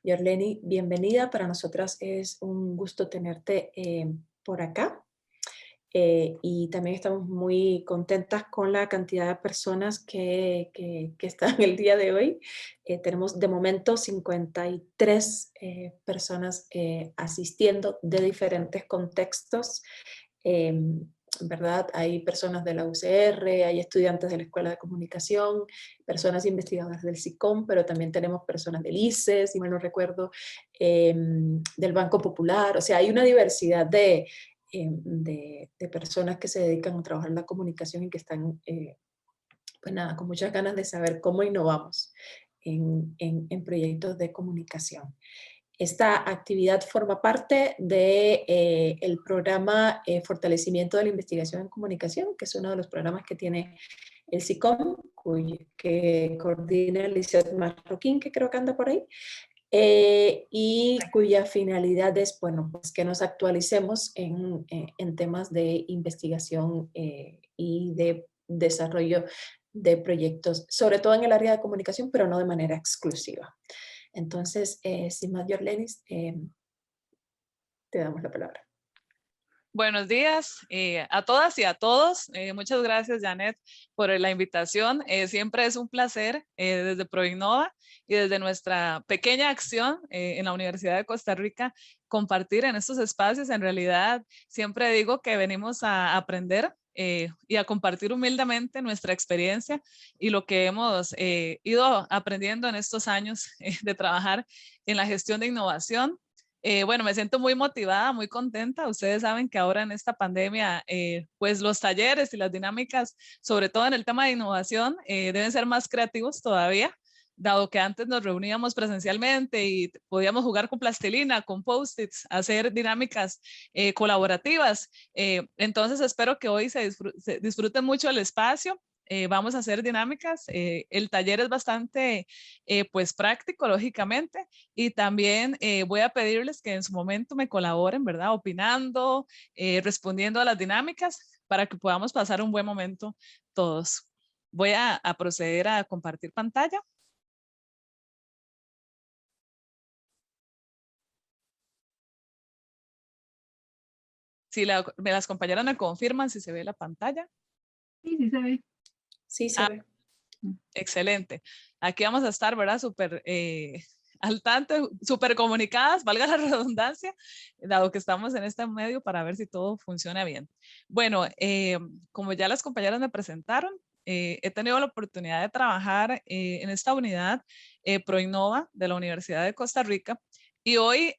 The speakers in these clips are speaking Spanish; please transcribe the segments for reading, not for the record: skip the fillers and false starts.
Yorleni, bienvenida. Para nosotras es un gusto tenerte por acá. Y también estamos muy contentas con la cantidad de personas que están el día de hoy. Tenemos de momento 53 personas asistiendo de diferentes contextos. ¿Verdad? Hay personas de la UCR, hay estudiantes de la Escuela de Comunicación, personas investigadoras del SICOM, pero también tenemos personas del ICE, si mal no recuerdo, del Banco Popular. O sea, hay una diversidad de personas que se dedican a trabajar en la comunicación y que están, pues nada, con muchas ganas de saber cómo innovamos en proyectos de comunicación. Esta actividad forma parte del programa Fortalecimiento de la Investigación en Comunicación, que es uno de los programas que tiene el SICOM, que coordina Lizeth Marroquín, que creo que anda por ahí, y cuya finalidad es, bueno, pues que nos actualicemos en temas de investigación y de desarrollo de proyectos, sobre todo en el área de comunicación, pero no de manera exclusiva. Entonces, sin más, Yorlenis, te damos la palabra. Buenos días a todas y a todos. Muchas gracias, Janet, por la invitación. Siempre es un placer desde ProInnova y desde nuestra pequeña acción en la Universidad de Costa Rica compartir en estos espacios. En realidad, siempre digo que venimos a aprender y a compartir humildemente nuestra experiencia y lo que hemos ido aprendiendo en estos años de trabajar en la gestión de innovación. Bueno, me siento muy motivada, muy contenta. Ustedes saben que ahora en esta pandemia, pues los talleres y las dinámicas, sobre todo en el tema de innovación, deben ser más creativos todavía, dado que antes nos reuníamos presencialmente y podíamos jugar con plastilina, con post-its, hacer dinámicas colaborativas. Entonces espero que hoy se disfruten mucho el espacio. Vamos a hacer dinámicas. El taller es bastante pues práctico, lógicamente, y también voy a pedirles que en su momento me colaboren, ¿verdad? Opinando, respondiendo a las dinámicas para que podamos pasar un buen momento todos. Voy a proceder a compartir pantalla. Si las compañeras me confirman si se ve la pantalla. Sí, sí se ve. Sí, se ve. Excelente. Aquí vamos a estar, ¿verdad? Súper al tanto, súper comunicadas, valga la redundancia, dado que estamos en este medio para ver si todo funciona bien. Bueno, como ya las compañeras me presentaron, he tenido la oportunidad de trabajar en esta unidad ProInnova de la Universidad de Costa Rica. Y hoy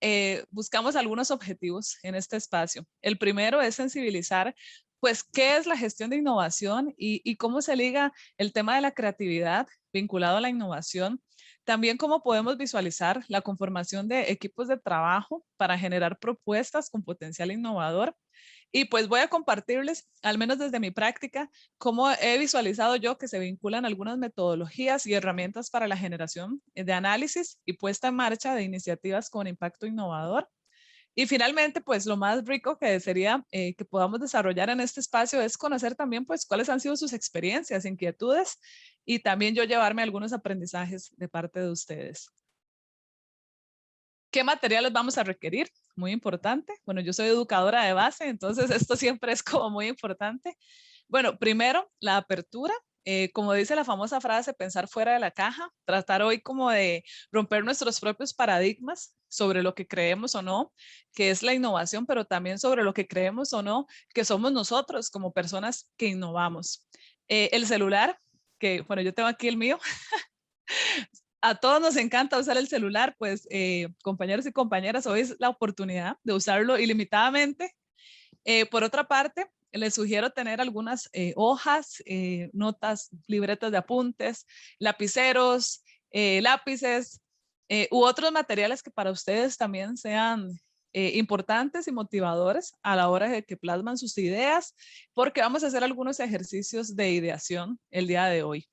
buscamos algunos objetivos en este espacio. El primero es sensibilizar, pues, qué es la gestión de innovación y cómo se liga el tema de la creatividad vinculado a la innovación. También cómo podemos visualizar la conformación de equipos de trabajo para generar propuestas con potencial innovador. Y pues voy a compartirles, al menos desde mi práctica, cómo he visualizado yo que se vinculan algunas metodologías y herramientas para la generación de análisis y puesta en marcha de iniciativas con impacto innovador. Y finalmente, pues lo más rico que sería que podamos desarrollar en este espacio es conocer también pues cuáles han sido sus experiencias, inquietudes y también yo llevarme algunos aprendizajes de parte de ustedes. ¿Qué materiales vamos a requerir? Muy importante. Bueno, yo soy educadora de base, entonces esto siempre es como muy importante. Bueno, primero, la apertura. Como dice la famosa frase, pensar fuera de la caja, tratar hoy como de romper nuestros propios paradigmas sobre lo que creemos o no, que es la innovación, pero también sobre lo que creemos o no, que somos nosotros como personas que innovamos. El celular, que bueno, yo tengo aquí el mío. A todos nos encanta usar el celular, pues compañeros y compañeras, hoy es la oportunidad de usarlo ilimitadamente. Por otra parte, les sugiero tener algunas hojas, notas, libretas de apuntes, lapiceros, lápices u otros materiales que para ustedes también sean importantes y motivadores a la hora de que plasman sus ideas, porque vamos a hacer algunos ejercicios de ideación el día de hoy.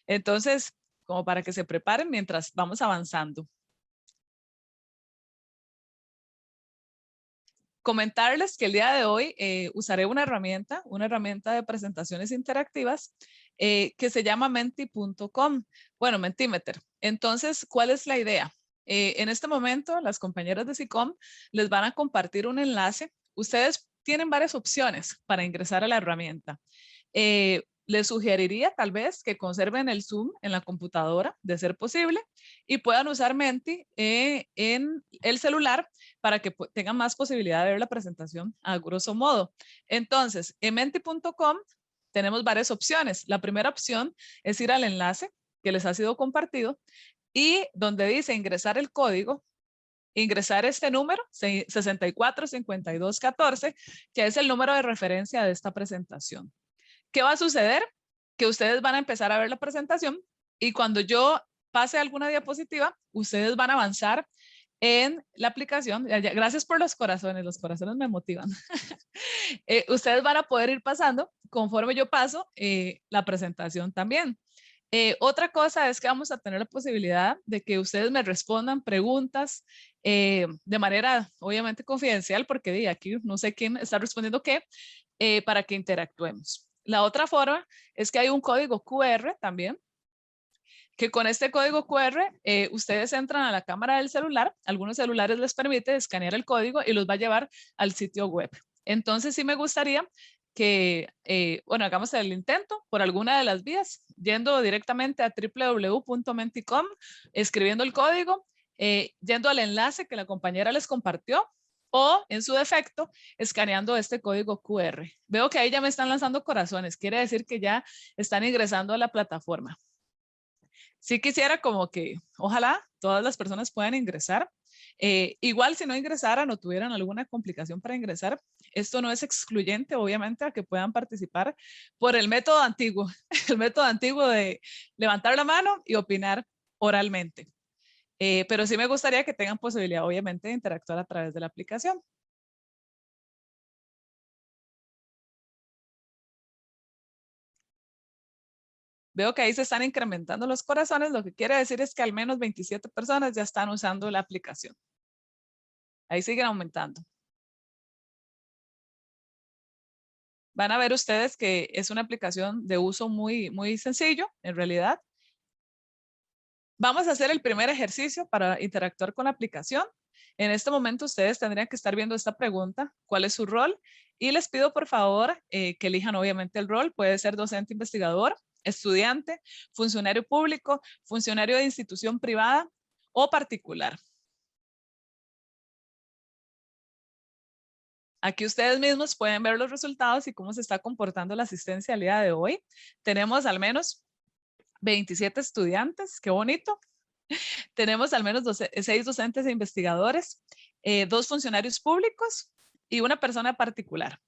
Entonces, como para que se preparen mientras vamos avanzando. Comentarles que el día de hoy usaré una herramienta de presentaciones interactivas que se llama menti.com. Bueno, Mentimeter. Entonces, ¿cuál es la idea? En este momento, las compañeras de SICOM les van a compartir un enlace. Ustedes tienen varias opciones para ingresar a la herramienta. Les sugeriría tal vez que conserven el Zoom en la computadora, de ser posible, y puedan usar Menti en el celular para que tengan más posibilidad de ver la presentación a grosso modo. Entonces, en menti.com tenemos varias opciones. La primera opción es ir al enlace que les ha sido compartido y donde dice ingresar el código, ingresar este número, 645214, que es el número de referencia de esta presentación. ¿Qué va a suceder? Que ustedes van a empezar a ver la presentación y cuando yo pase alguna diapositiva, ustedes van a avanzar en la aplicación. Gracias por los corazones me motivan. Ustedes van a poder ir pasando conforme yo paso la presentación también. Otra cosa es que vamos a tener la posibilidad de que ustedes me respondan preguntas de manera obviamente confidencial, porque aquí no sé quién está respondiendo qué, para que interactuemos. La otra forma es que hay un código QR también, que con este código QR ustedes entran a la cámara del celular, algunos celulares les permite escanear el código y los va a llevar al sitio web. Entonces sí me gustaría que, bueno, hagamos el intento por alguna de las vías, yendo directamente a www.menti.com, escribiendo el código, yendo al enlace que la compañera les compartió, o en su defecto, escaneando este código QR. Veo que ahí ya me están lanzando corazones, quiere decir que ya están ingresando a la plataforma. Sí quisiera como que ojalá todas las personas puedan ingresar. Igual si no ingresaran o tuvieran alguna complicación para ingresar, esto no es excluyente obviamente a que puedan participar por el método antiguo, el método antiguo de levantar la mano y opinar oralmente. Pero sí me gustaría que tengan posibilidad obviamente de interactuar a través de la aplicación. Veo que ahí se están incrementando los corazones, lo que quiere decir es que al menos 27 personas ya están usando la aplicación. Ahí siguen aumentando. Van a ver ustedes que es una aplicación de uso muy, muy sencillo, en realidad. Vamos a hacer el primer ejercicio para interactuar con la aplicación. En este momento ustedes tendrían que estar viendo esta pregunta, ¿cuál es su rol? Y les pido por favor que elijan obviamente el rol, puede ser docente investigador, estudiante, funcionario público, funcionario de institución privada o particular. Aquí ustedes mismos pueden ver los resultados y cómo se está comportando la asistencia al día de hoy. Tenemos al menos 27 estudiantes, qué bonito. Tenemos al menos 6 docentes e investigadores, 2 funcionarios públicos y una persona particular.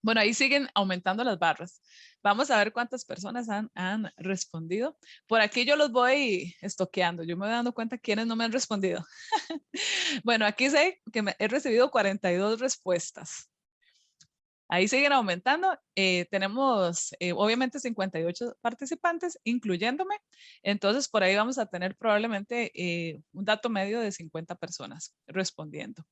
Bueno, ahí siguen aumentando las barras. Vamos a ver cuántas personas han respondido. Por aquí yo los voy estoqueando. Yo me voy dando cuenta quiénes no me han respondido. Bueno, aquí sé que he recibido 42 respuestas. Ahí siguen aumentando. Tenemos obviamente 58 participantes, incluyéndome. Entonces, por ahí vamos a tener probablemente un dato medio de 50 personas respondiendo.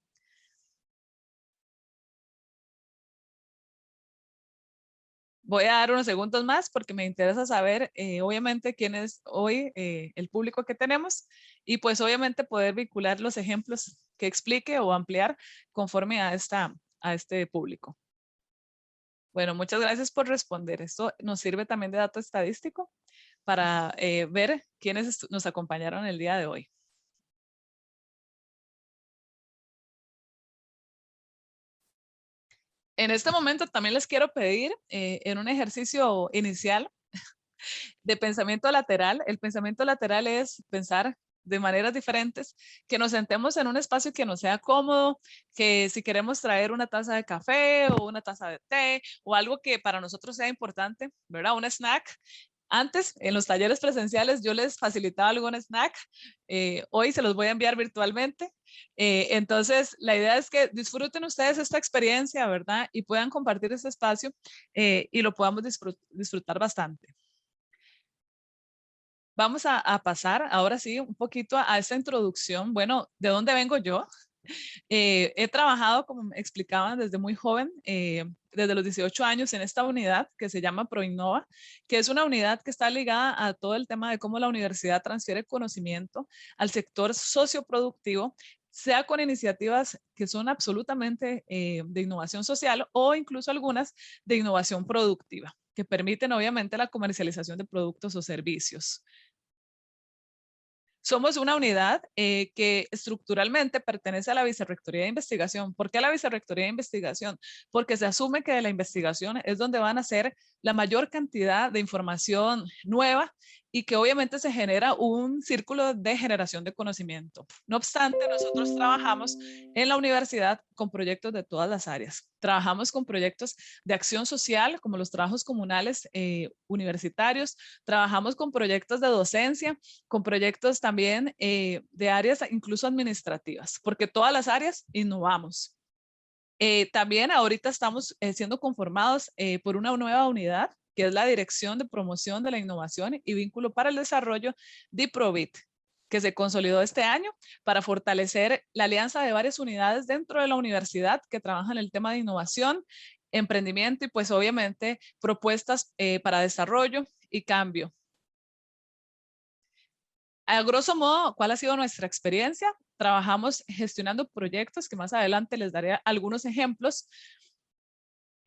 Voy a dar unos segundos más porque me interesa saber, obviamente, quién es hoy el público que tenemos y pues obviamente poder vincular los ejemplos que explique o ampliar conforme a este público. Bueno, muchas gracias por responder. Esto nos sirve también de dato estadístico para ver quiénes nos acompañaron el día de hoy. En este momento también les quiero pedir en un ejercicio inicial de pensamiento lateral. El pensamiento lateral es pensar de maneras diferentes, que nos sentemos en un espacio que nos sea cómodo, que si queremos traer una taza de café o una taza de té o algo que para nosotros sea importante, ¿verdad? Un snack. Antes, en los talleres presenciales, yo les facilitaba algún snack. Hoy se los voy a enviar virtualmente. Entonces, la idea es que disfruten ustedes esta experiencia, ¿verdad? Y puedan compartir este espacio y lo podamos disfrutar bastante. Vamos a pasar ahora sí un poquito a esta introducción. Bueno, ¿de dónde vengo yo? He trabajado, como me explicaban, desde muy joven, desde los 18 años en esta unidad que se llama ProInnova, que es una unidad que está ligada a todo el tema de cómo la universidad transfiere conocimiento al sector socioproductivo, sea con iniciativas que son absolutamente de innovación social o incluso algunas de innovación productiva, que permiten obviamente la comercialización de productos o servicios. Somos una unidad que estructuralmente pertenece a la Vicerrectoría de Investigación. ¿Por qué a la Vicerrectoría de Investigación? Porque se asume que de la investigación es donde van a ser la mayor cantidad de información nueva y que obviamente se genera un círculo de generación de conocimiento. No obstante, nosotros trabajamos en la universidad con proyectos de todas las áreas. Trabajamos con proyectos de acción social, como los trabajos comunales universitarios. Trabajamos con proyectos de docencia, con proyectos también de áreas incluso administrativas, porque todas las áreas innovamos. También ahorita estamos siendo conformados por una nueva unidad, que es la Dirección de Promoción de la Innovación y Vínculo para el Desarrollo, DIPROVIT, que se consolidó este año para fortalecer la alianza de varias unidades dentro de la universidad que trabajan el tema de innovación, emprendimiento y pues obviamente propuestas para desarrollo y cambio. A grosso modo, ¿cuál ha sido nuestra experiencia? Trabajamos gestionando proyectos, que más adelante les daré algunos ejemplos.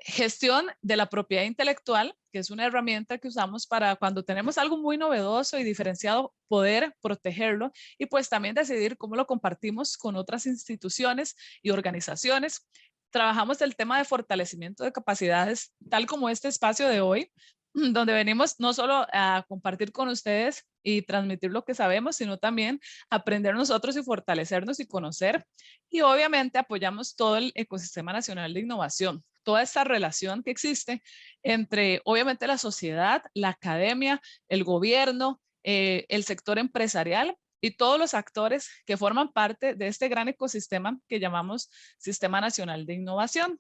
Gestión de la propiedad intelectual, que es una herramienta que usamos para cuando tenemos algo muy novedoso y diferenciado, poder protegerlo y pues también decidir cómo lo compartimos con otras instituciones y organizaciones. Trabajamos el tema de fortalecimiento de capacidades, tal como este espacio de hoy, donde venimos no solo a compartir con ustedes y transmitir lo que sabemos, sino también aprender nosotros y fortalecernos y conocer. Y obviamente apoyamos todo el ecosistema nacional de innovación, toda esta relación que existe entre obviamente la sociedad, la academia, el gobierno, el sector empresarial y todos los actores que forman parte de este gran ecosistema que llamamos Sistema Nacional de Innovación.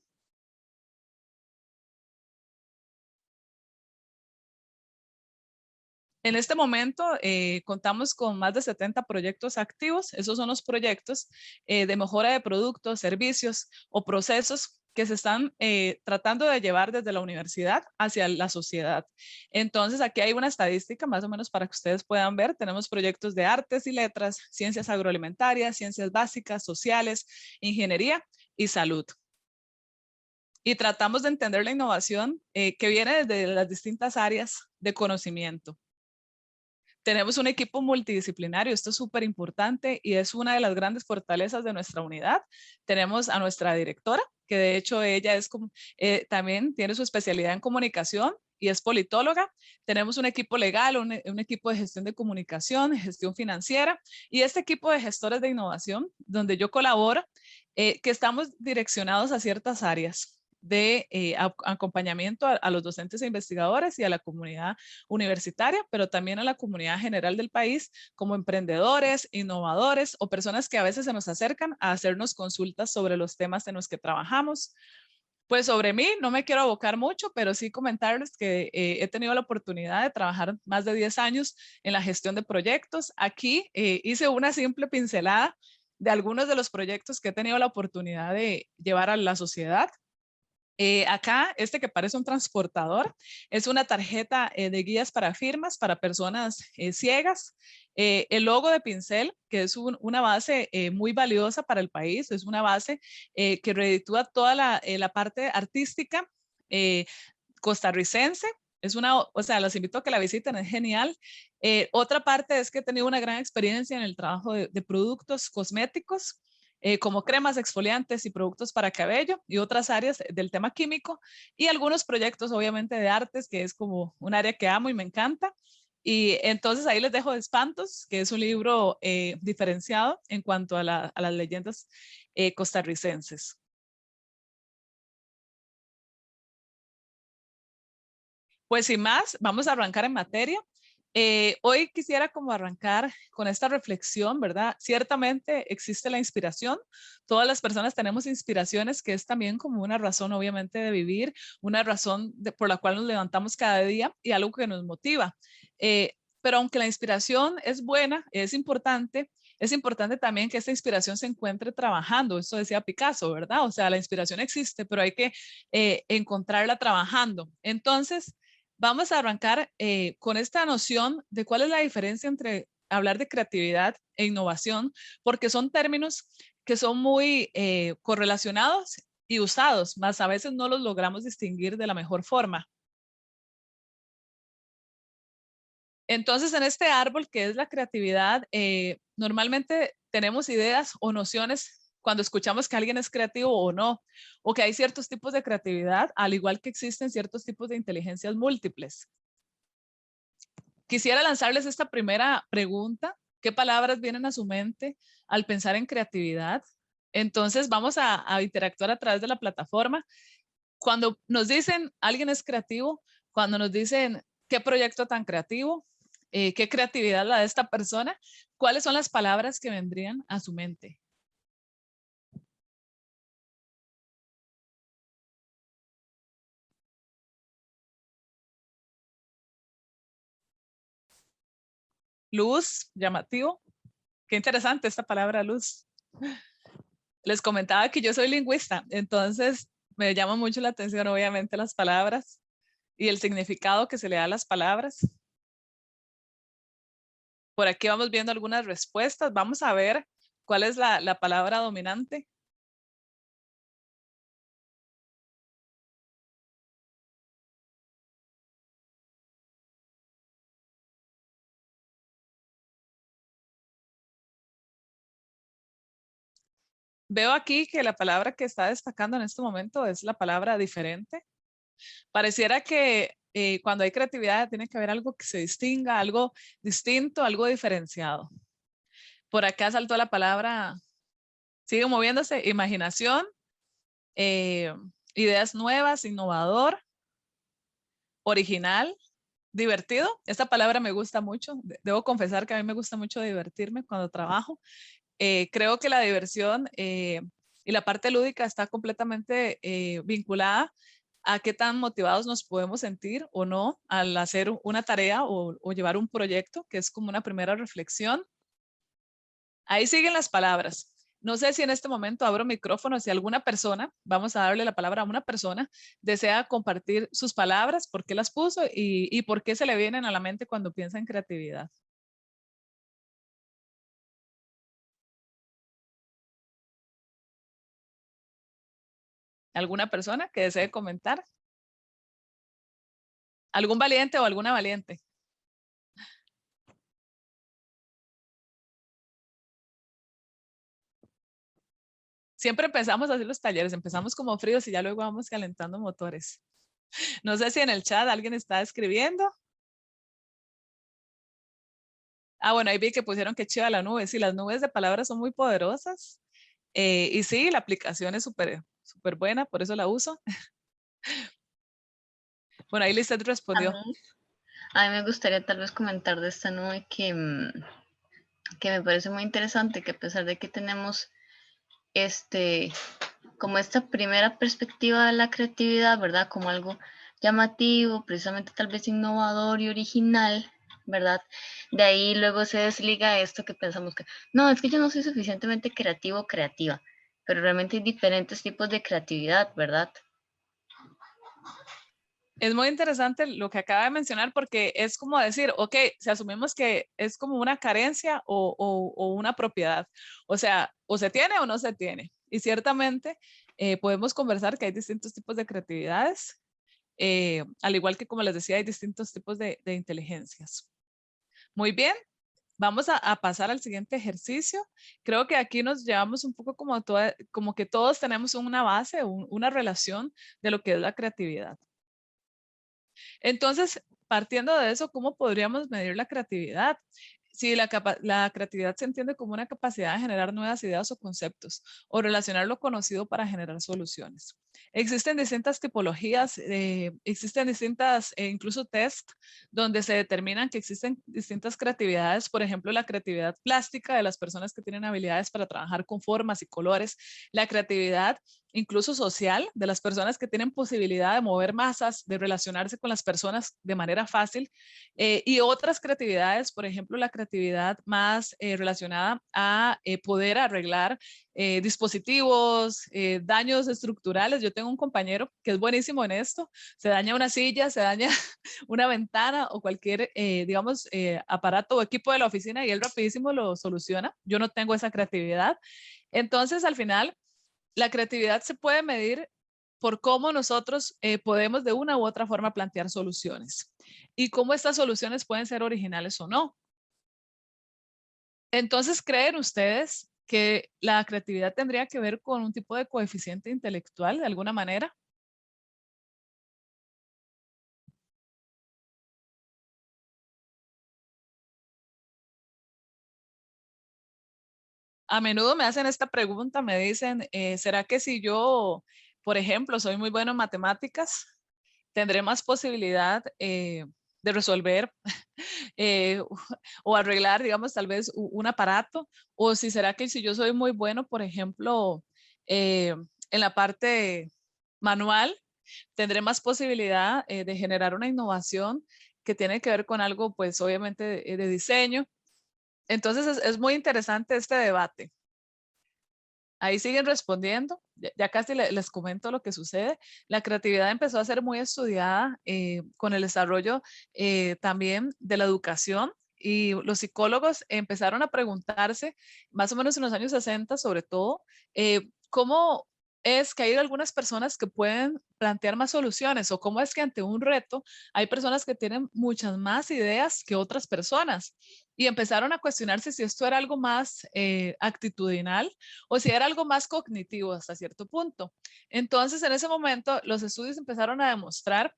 En este momento contamos con más de 70 proyectos activos. Esos son los proyectos de mejora de productos, servicios o procesos que se están tratando de llevar desde la universidad hacia la sociedad. Entonces, aquí hay una estadística más o menos para que ustedes puedan ver. Tenemos proyectos de artes y letras, ciencias agroalimentarias, ciencias básicas, sociales, ingeniería y salud. Y tratamos de entender la innovación que viene desde las distintas áreas de conocimiento. Tenemos un equipo multidisciplinario, esto es súper importante y es una de las grandes fortalezas de nuestra unidad. Tenemos a nuestra directora, que de hecho ella es también tiene su especialidad en comunicación y es politóloga. Tenemos un equipo legal, un equipo de gestión de comunicación, gestión financiera y este equipo de gestores de innovación, donde yo colaboro, que estamos direccionados a ciertas áreas de acompañamiento a los docentes e investigadores y a la comunidad universitaria, pero también a la comunidad general del país, como emprendedores, innovadores o personas que a veces se nos acercan a hacernos consultas sobre los temas en los que trabajamos. Pues sobre mí, no me quiero abocar mucho, pero sí comentarles que he tenido la oportunidad de trabajar más de 10 años en la gestión de proyectos. Aquí hice una simple pincelada de algunos de los proyectos que he tenido la oportunidad de llevar a la sociedad. Acá, este que parece un transportador, es una tarjeta de guías para firmas para personas ciegas. El logo de Pincel, que es una base muy valiosa para el país, es una base que reditúa toda la parte artística costarricense. O sea, los invito a que la visiten, es genial. Otra parte es que he tenido una gran experiencia en el trabajo de productos cosméticos, como cremas, exfoliantes y productos para cabello y otras áreas del tema químico y algunos proyectos obviamente de artes, que es como un área que amo y me encanta. Y entonces ahí les dejo Espantos, que es un libro diferenciado en cuanto a las leyendas costarricenses. Pues sin más, vamos a arrancar en materia. Hoy quisiera como arrancar con esta reflexión, ¿verdad? Ciertamente existe la inspiración. Todas las personas tenemos inspiraciones, que es también como una razón, obviamente, de vivir, una razón por la cual nos levantamos cada día y algo que nos motiva. Pero aunque la inspiración es buena, es importante, es importante también que esta inspiración se encuentre trabajando. Eso decía Picasso, ¿verdad? O sea, la inspiración existe, pero hay que encontrarla trabajando. Entonces, vamos a arrancar con esta noción de cuál es la diferencia entre hablar de creatividad e innovación, porque son términos que son muy correlacionados y usados, más a veces no los logramos distinguir de la mejor forma. Entonces, en este árbol que es la creatividad, normalmente tenemos ideas o nociones cuando escuchamos que alguien es creativo o no, o que hay ciertos tipos de creatividad, al igual que existen ciertos tipos de inteligencias múltiples. Quisiera lanzarles esta primera pregunta. ¿Qué palabras vienen a su mente al pensar en creatividad? Entonces, vamos a interactuar a través de la plataforma. Cuando nos dicen alguien es creativo, cuando nos dicen qué proyecto tan creativo, qué creatividad la de esta persona, ¿cuáles son las palabras que vendrían a su mente? Luz, llamativo. Qué interesante esta palabra luz. Les comentaba que yo soy lingüista, entonces me llama mucho la atención obviamente las palabras y el significado que se le da a las palabras. Por aquí vamos viendo algunas respuestas. Vamos a ver cuál es la palabra dominante. Veo aquí que la palabra que está destacando en este momento es la palabra diferente. Pareciera que cuando hay creatividad tiene que haber algo que se distinga, algo distinto, algo diferenciado. Por acá saltó la palabra, sigue moviéndose, imaginación, eh, ideas nuevas, innovador, original, divertido. Esta palabra me gusta mucho. Debo confesar que a mí me gusta mucho divertirme cuando trabajo. Creo que la diversión y la parte lúdica está completamente vinculada a qué tan motivados nos podemos sentir o no al hacer una tarea o llevar un proyecto, que es como una primera reflexión. Ahí siguen las palabras. No sé si en este momento abro micrófono, si alguna persona, vamos a darle la palabra a una persona, desea compartir sus palabras, por qué las puso y por qué se le vienen a la mente cuando piensa en creatividad. ¿Alguna persona que desee comentar? ¿Algún valiente o alguna valiente? Siempre empezamos así los talleres, empezamos como fríos y ya luego vamos calentando motores. No sé si en el chat alguien está escribiendo. Ah, bueno, ahí vi que pusieron que chiva la nube. Sí, las nubes de palabras son muy poderosas. Y sí, la aplicación es súper buena, por eso la uso. Bueno, ahí Lizeth respondió. A mí me gustaría tal vez comentar de esta nube que me parece muy interesante, que a pesar de que tenemos como esta primera perspectiva de la creatividad, ¿verdad? Como algo llamativo, precisamente tal vez innovador y original, ¿verdad? De ahí luego se desliga esto que pensamos que, no, es que yo no soy suficientemente creativo o creativa, pero realmente hay diferentes tipos de creatividad, ¿verdad? Es muy interesante lo que acaba de mencionar porque es como decir, ok, si asumimos que es como una carencia o una propiedad, o sea, o se tiene o no se tiene. Y ciertamente podemos conversar que hay distintos tipos de creatividades, al igual que como les decía, hay distintos tipos de inteligencias. Muy bien, vamos a pasar al siguiente ejercicio. Creo que aquí nos llevamos un poco como que todos tenemos una base, una relación de lo que es la creatividad. Entonces, partiendo de eso, ¿cómo podríamos medir la creatividad? Si la creatividad se entiende como una capacidad de generar nuevas ideas o conceptos o relacionar lo conocido para generar soluciones. Existen distintas tipologías, existen distintas, incluso test, donde se determinan que existen distintas creatividades. Por ejemplo, la creatividad plástica de las personas que tienen habilidades para trabajar con formas y colores, la creatividad incluso social de las personas que tienen posibilidad de mover masas, de relacionarse con las personas de manera fácil, y otras creatividades, por ejemplo, la creatividad más relacionada a poder arreglar dispositivos, daños estructurales. Yo tengo un compañero que es buenísimo en esto. Se daña una silla, se daña una ventana o cualquier, digamos, aparato o equipo de la oficina y él rapidísimo lo soluciona. Yo no tengo esa creatividad. Entonces, al final, la creatividad se puede medir por cómo nosotros podemos de una u otra forma plantear soluciones y cómo estas soluciones pueden ser originales o no. Entonces, ¿creen ustedes que la creatividad tendría que ver con un tipo de coeficiente intelectual de alguna manera? A menudo me hacen esta pregunta, me dicen, ¿será que si yo, por ejemplo, soy muy bueno en matemáticas, tendré más posibilidad de resolver eh, o arreglar, digamos, tal vez un aparato? ¿O si será que si yo soy muy bueno, por ejemplo, en la parte manual, tendré más posibilidad de generar una innovación que tiene que ver con algo, pues obviamente de diseño? Entonces es muy interesante este debate. Ahí siguen respondiendo. Ya casi les comento lo que sucede. La creatividad empezó a ser muy estudiada con el desarrollo también de la educación, y los psicólogos empezaron a preguntarse, más o menos en los años 60 sobre todo, cómo es que hay algunas personas que pueden plantear más soluciones, o cómo es que ante un reto hay personas que tienen muchas más ideas que otras personas. Y empezaron a cuestionarse si esto era algo más actitudinal o si era algo más cognitivo hasta cierto punto. Entonces, en ese momento, los estudios empezaron a demostrar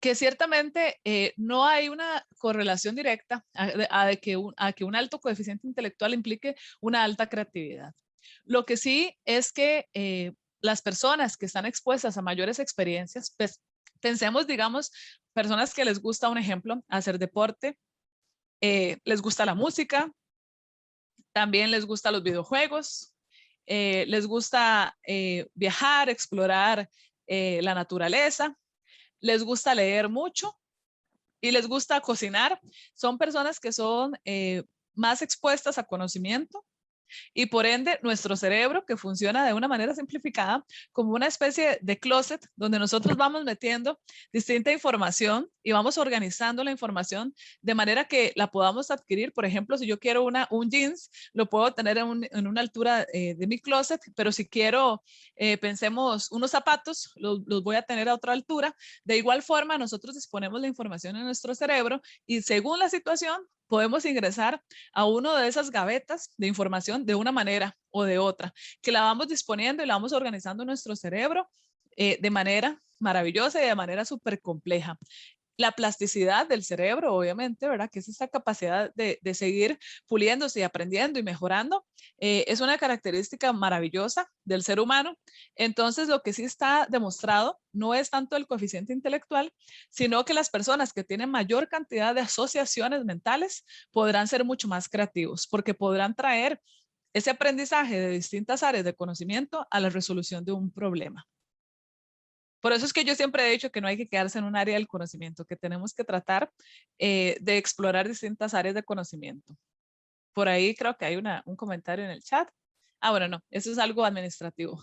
que ciertamente no hay una correlación directa a que un alto coeficiente intelectual implique una alta creatividad. Lo que sí es que las personas que están expuestas a mayores experiencias, pues, pensemos, digamos, personas que les gusta, un ejemplo, hacer deporte, les gusta la música, también les gusta los videojuegos, les gusta viajar, explorar la naturaleza, les gusta leer mucho y les gusta cocinar. Son personas que son más expuestas a conocimiento, y por ende nuestro cerebro, que funciona de una manera simplificada como una especie de closet donde nosotros vamos metiendo distinta información y vamos organizando la información de manera que la podamos adquirir. Por ejemplo, si yo quiero un jeans, lo puedo tener en una altura de mi closet, pero si quiero, pensemos, unos zapatos, los voy a tener a otra altura. De igual forma, nosotros disponemos la información en nuestro cerebro y según la situación podemos ingresar a uno de esas gavetas de información de una manera o de otra, que la vamos disponiendo y la vamos organizando en nuestro cerebro de manera maravillosa y de manera súper compleja. La plasticidad del cerebro, obviamente, ¿verdad? Que es esa capacidad de seguir puliéndose y aprendiendo y mejorando, es una característica maravillosa del ser humano. Entonces, lo que sí está demostrado no es tanto el coeficiente intelectual, sino que las personas que tienen mayor cantidad de asociaciones mentales podrán ser mucho más creativos, porque podrán traer ese aprendizaje de distintas áreas de conocimiento a la resolución de un problema. Por eso es que yo siempre he dicho que no hay que quedarse en un área del conocimiento, que tenemos que tratar de explorar distintas áreas de conocimiento. Por ahí creo que hay un comentario en el chat. Ah, bueno, no, eso es algo administrativo.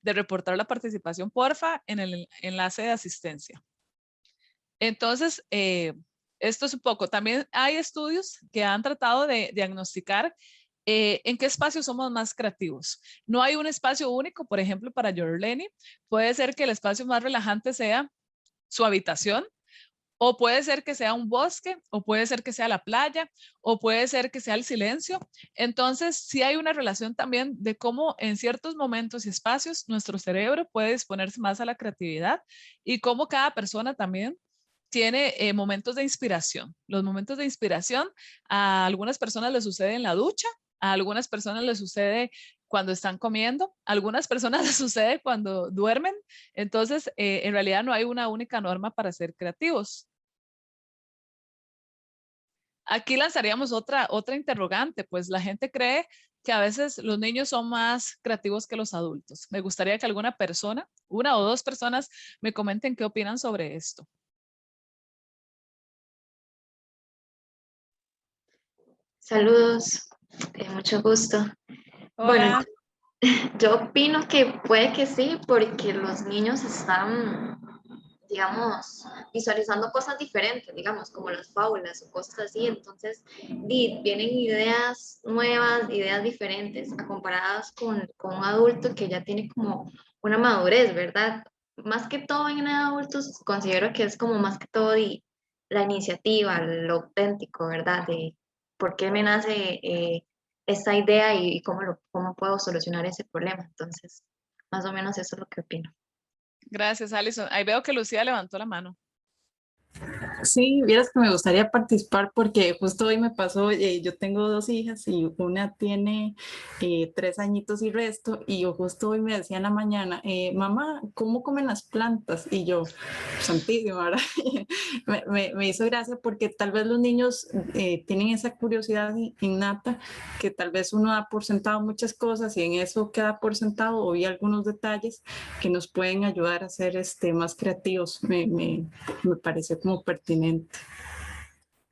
De reportar la participación, porfa, en el enlace de asistencia. Entonces, esto es un poco. También hay estudios que han tratado de diagnosticar en qué espacios somos más creativos. No hay un espacio único, por ejemplo, para Yorleni. Puede ser que el espacio más relajante sea su habitación, o puede ser que sea un bosque, o puede ser que sea la playa, o puede ser que sea el silencio. Entonces, sí hay una relación también de cómo en ciertos momentos y espacios nuestro cerebro puede disponerse más a la creatividad, y cómo cada persona también tiene momentos de inspiración. Los momentos de inspiración a algunas personas les sucede en la ducha, a algunas personas les sucede cuando están comiendo. A algunas personas les sucede cuando duermen. Entonces, en realidad no hay una única norma para ser creativos. Aquí lanzaríamos otra interrogante, pues la gente cree que a veces los niños son más creativos que los adultos. Me gustaría que alguna persona, una o dos personas, me comenten qué opinan sobre esto. Saludos, mucho gusto. Bueno, Hola. yo opino que puede que sí, porque los niños están, digamos, visualizando cosas diferentes, digamos, como las fábulas o cosas así. Entonces, vienen ideas nuevas, ideas diferentes, a comparadas con un adulto que ya tiene como una madurez, ¿verdad? Más que todo en adultos, considero que es como más que todo la iniciativa, lo auténtico, ¿verdad? De por qué me nace esta idea y cómo puedo solucionar ese problema. Entonces, más o menos eso es lo que opino. Gracias, Alison. Ahí veo que Lucía levantó la mano. Sí, vieras que me gustaría participar porque justo hoy me pasó, yo tengo dos hijas y una tiene 3 añitos y resto y yo justo hoy me decía en la mañana, mamá, ¿cómo comen las plantas? Y yo, santísima, ¿verdad? Me hizo gracia porque tal vez los niños tienen esa curiosidad innata que tal vez uno da por sentado muchas cosas y en eso queda por sentado o vi algunos detalles que nos pueden ayudar a ser más creativos. Me pareció como pertinente.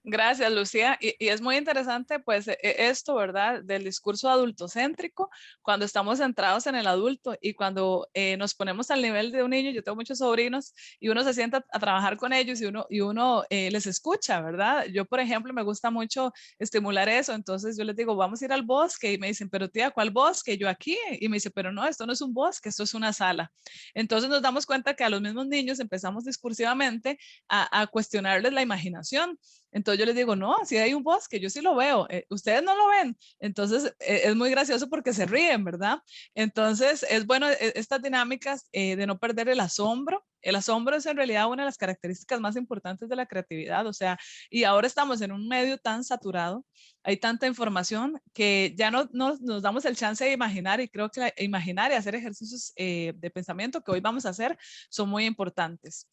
Gracias, Lucía. Y es muy interesante, pues, esto, ¿verdad? Del discurso adultocéntrico, cuando estamos centrados en el adulto y cuando nos ponemos al nivel de un niño. Yo tengo muchos sobrinos y uno se sienta a trabajar con ellos y uno les escucha, ¿verdad? Yo, por ejemplo, me gusta mucho estimular eso. Entonces yo les digo, vamos a ir al bosque y me dicen, pero tía, ¿cuál bosque? Y yo aquí. Y me dice, pero no, esto no es un bosque, esto es una sala. Entonces nos damos cuenta que a los mismos niños empezamos discursivamente a cuestionarles la imaginación. Entonces yo les digo, no, si hay un bosque, yo sí lo veo, ustedes no lo ven. Entonces es muy gracioso porque se ríen, ¿verdad? Entonces es bueno estas dinámicas de no perder el asombro. El asombro es en realidad una de las características más importantes de la creatividad, o sea, y ahora estamos en un medio tan saturado, hay tanta información que ya no nos damos el chance de imaginar, y creo que imaginar y hacer ejercicios de pensamiento que hoy vamos a hacer son muy importantes.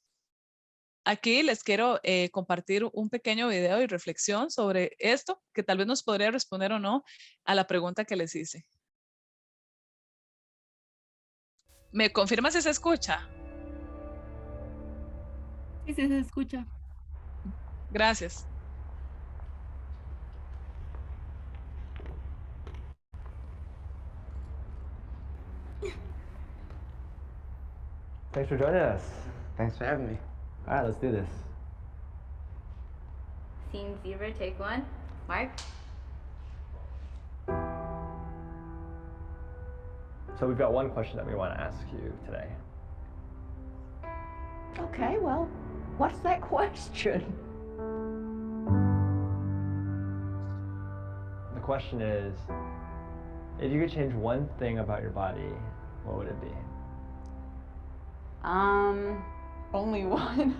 Aquí les quiero compartir un pequeño video y reflexión sobre esto, que tal vez nos podría responder o no a la pregunta que les hice. ¿Me confirma si se escucha? Sí, sí, se escucha. Gracias. Thanks for joining us. Thanks for having me. All right, let's do this. Scene 0, take 1. Mark? So we've got one question that we want to ask you today. Okay, well, what's that question? The question is, if you could change one thing about your body, what would it be? Only one.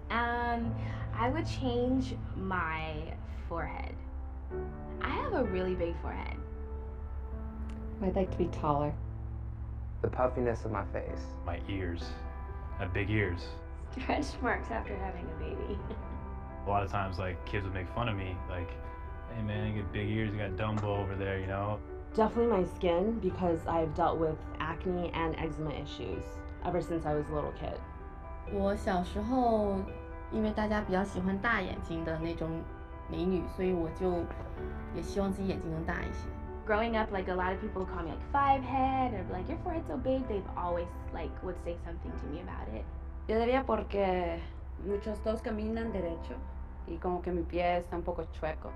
I would change my forehead. I have a really big forehead. I'd like to be taller. The puffiness of my face. My ears. I have big ears. Stretch marks after having a baby. A lot of times, like, kids would make fun of me, like, hey man, you get big ears, you got Dumbo over there, you know? Definitely my skin, because I've dealt with acne and eczema issues ever since I was a little kid. 我小时候，因为大家比较喜欢大眼睛的那种美女，所以我就也希望自己眼睛能大一些。 Growing up, like, a lot of people would call me, like, five head, or like, your forehead's so big. They've always, like, would say something to me about it. Yo diría porque muchos todos caminan derecho y como que mi pie está un poco chueco.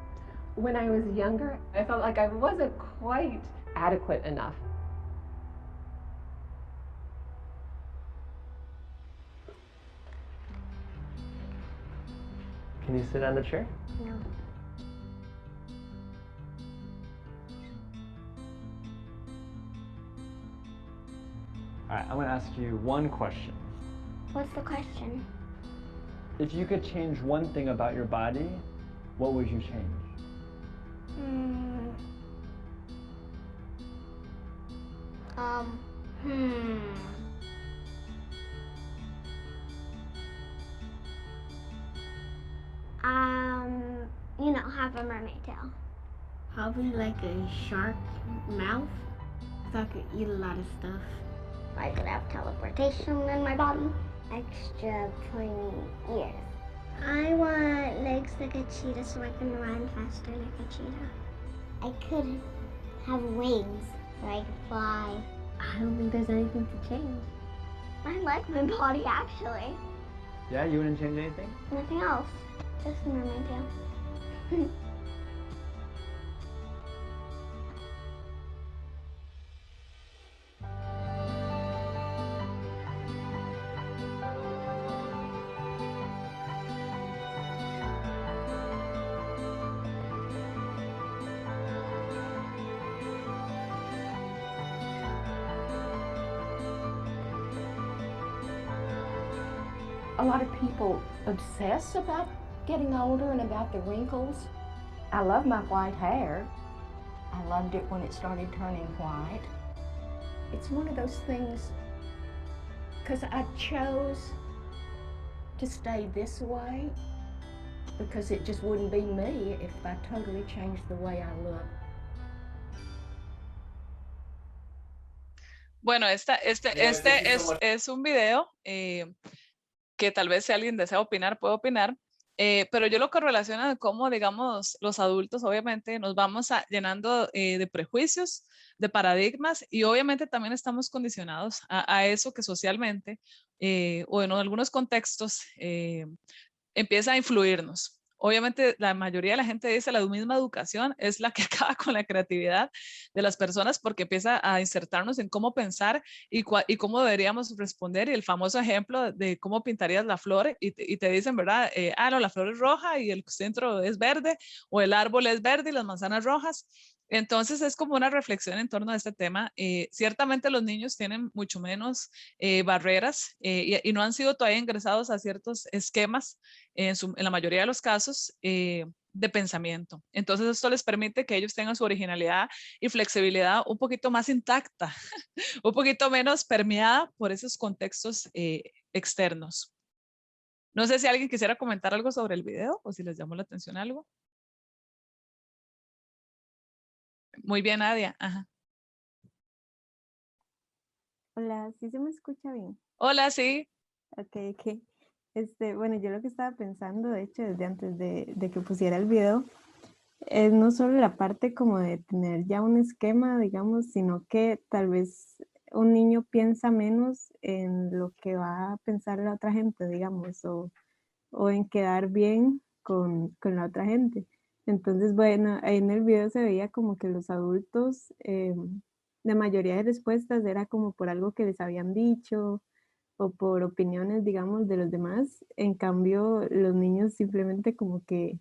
When I was younger, I felt like I wasn't quite adequate enough. Can you sit on the chair? Yeah. All right, I'm going to ask you one question. What's the question? If you could change one thing about your body, what would you change? Um, hmm. You know, have a mermaid tail. Probably like a shark mouth, so I could eat a lot of stuff. I could have teleportation in my body. Extra pointy ears. I want legs like a cheetah so I can run faster like a cheetah. I could have wings so I could fly. I don't think there's anything to change. I like my body actually. Yeah, you wouldn't change anything? Nothing else. Just a mermaid tail. A lot of people obsess about getting older and about the wrinkles. I love my white hair. I loved it when it started turning white. It's one of those things, because I chose to stay this way, because it just wouldn't be me if I totally changed the way I look. Bueno, es un video que tal vez si alguien desea opinar, puede opinar, pero yo lo correlaciono de cómo, digamos, los adultos obviamente nos vamos llenando de prejuicios, de paradigmas, y obviamente también estamos condicionados a eso que socialmente o en algunos contextos empieza a influirnos. Obviamente la mayoría de la gente dice la misma educación es la que acaba con la creatividad de las personas porque empieza a insertarnos en cómo pensar y cómo deberíamos responder. Y el famoso ejemplo de cómo pintarías la flor y te dicen, ¿verdad? No, la flor es roja y el centro es verde, o el árbol es verde y las manzanas rojas. Entonces es como una reflexión en torno a este tema. Ciertamente los niños tienen mucho menos barreras y no han sido todavía ingresados a ciertos esquemas en la mayoría de los casos de pensamiento. Entonces esto les permite que ellos tengan su originalidad y flexibilidad un poquito más intacta, un poquito menos permeada por esos contextos externos. No sé si alguien quisiera comentar algo sobre el video o si les llamó la atención algo. Muy bien, Nadia. Ajá. Hola, ¿sí se me escucha bien? Hola, sí. Ok. Bueno, yo lo que estaba pensando, de hecho, desde antes de que pusiera el video, es no solo la parte como de tener ya un esquema, digamos, sino que tal vez un niño piensa menos en lo que va a pensar la otra gente, digamos, o en quedar bien con la otra gente. Entonces, bueno, ahí en el video se veía como que los adultos, la mayoría de respuestas era como por algo que les habían dicho o por opiniones, digamos, de los demás. En cambio, los niños simplemente como que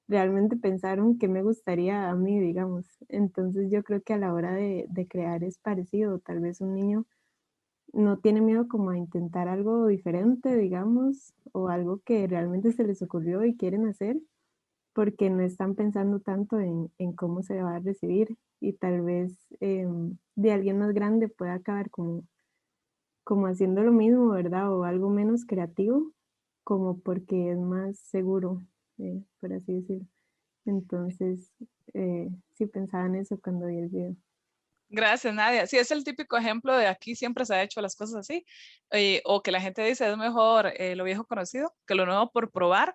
realmente pensaron qué me gustaría a mí, digamos. Entonces yo creo que a la hora de crear es parecido. Tal vez un niño no tiene miedo como a intentar algo diferente, digamos, o algo que realmente se les ocurrió y quieren hacer, porque no están pensando tanto en cómo se va a recibir, y tal vez de alguien más grande puede acabar como haciendo lo mismo, ¿verdad? O algo menos creativo, como porque es más seguro, por así decirlo. Entonces, sí pensaba en eso cuando vi el video. Gracias, Nadia. Sí, es el típico ejemplo de aquí siempre se ha hecho las cosas así, o que la gente dice es mejor lo viejo conocido que lo nuevo por probar.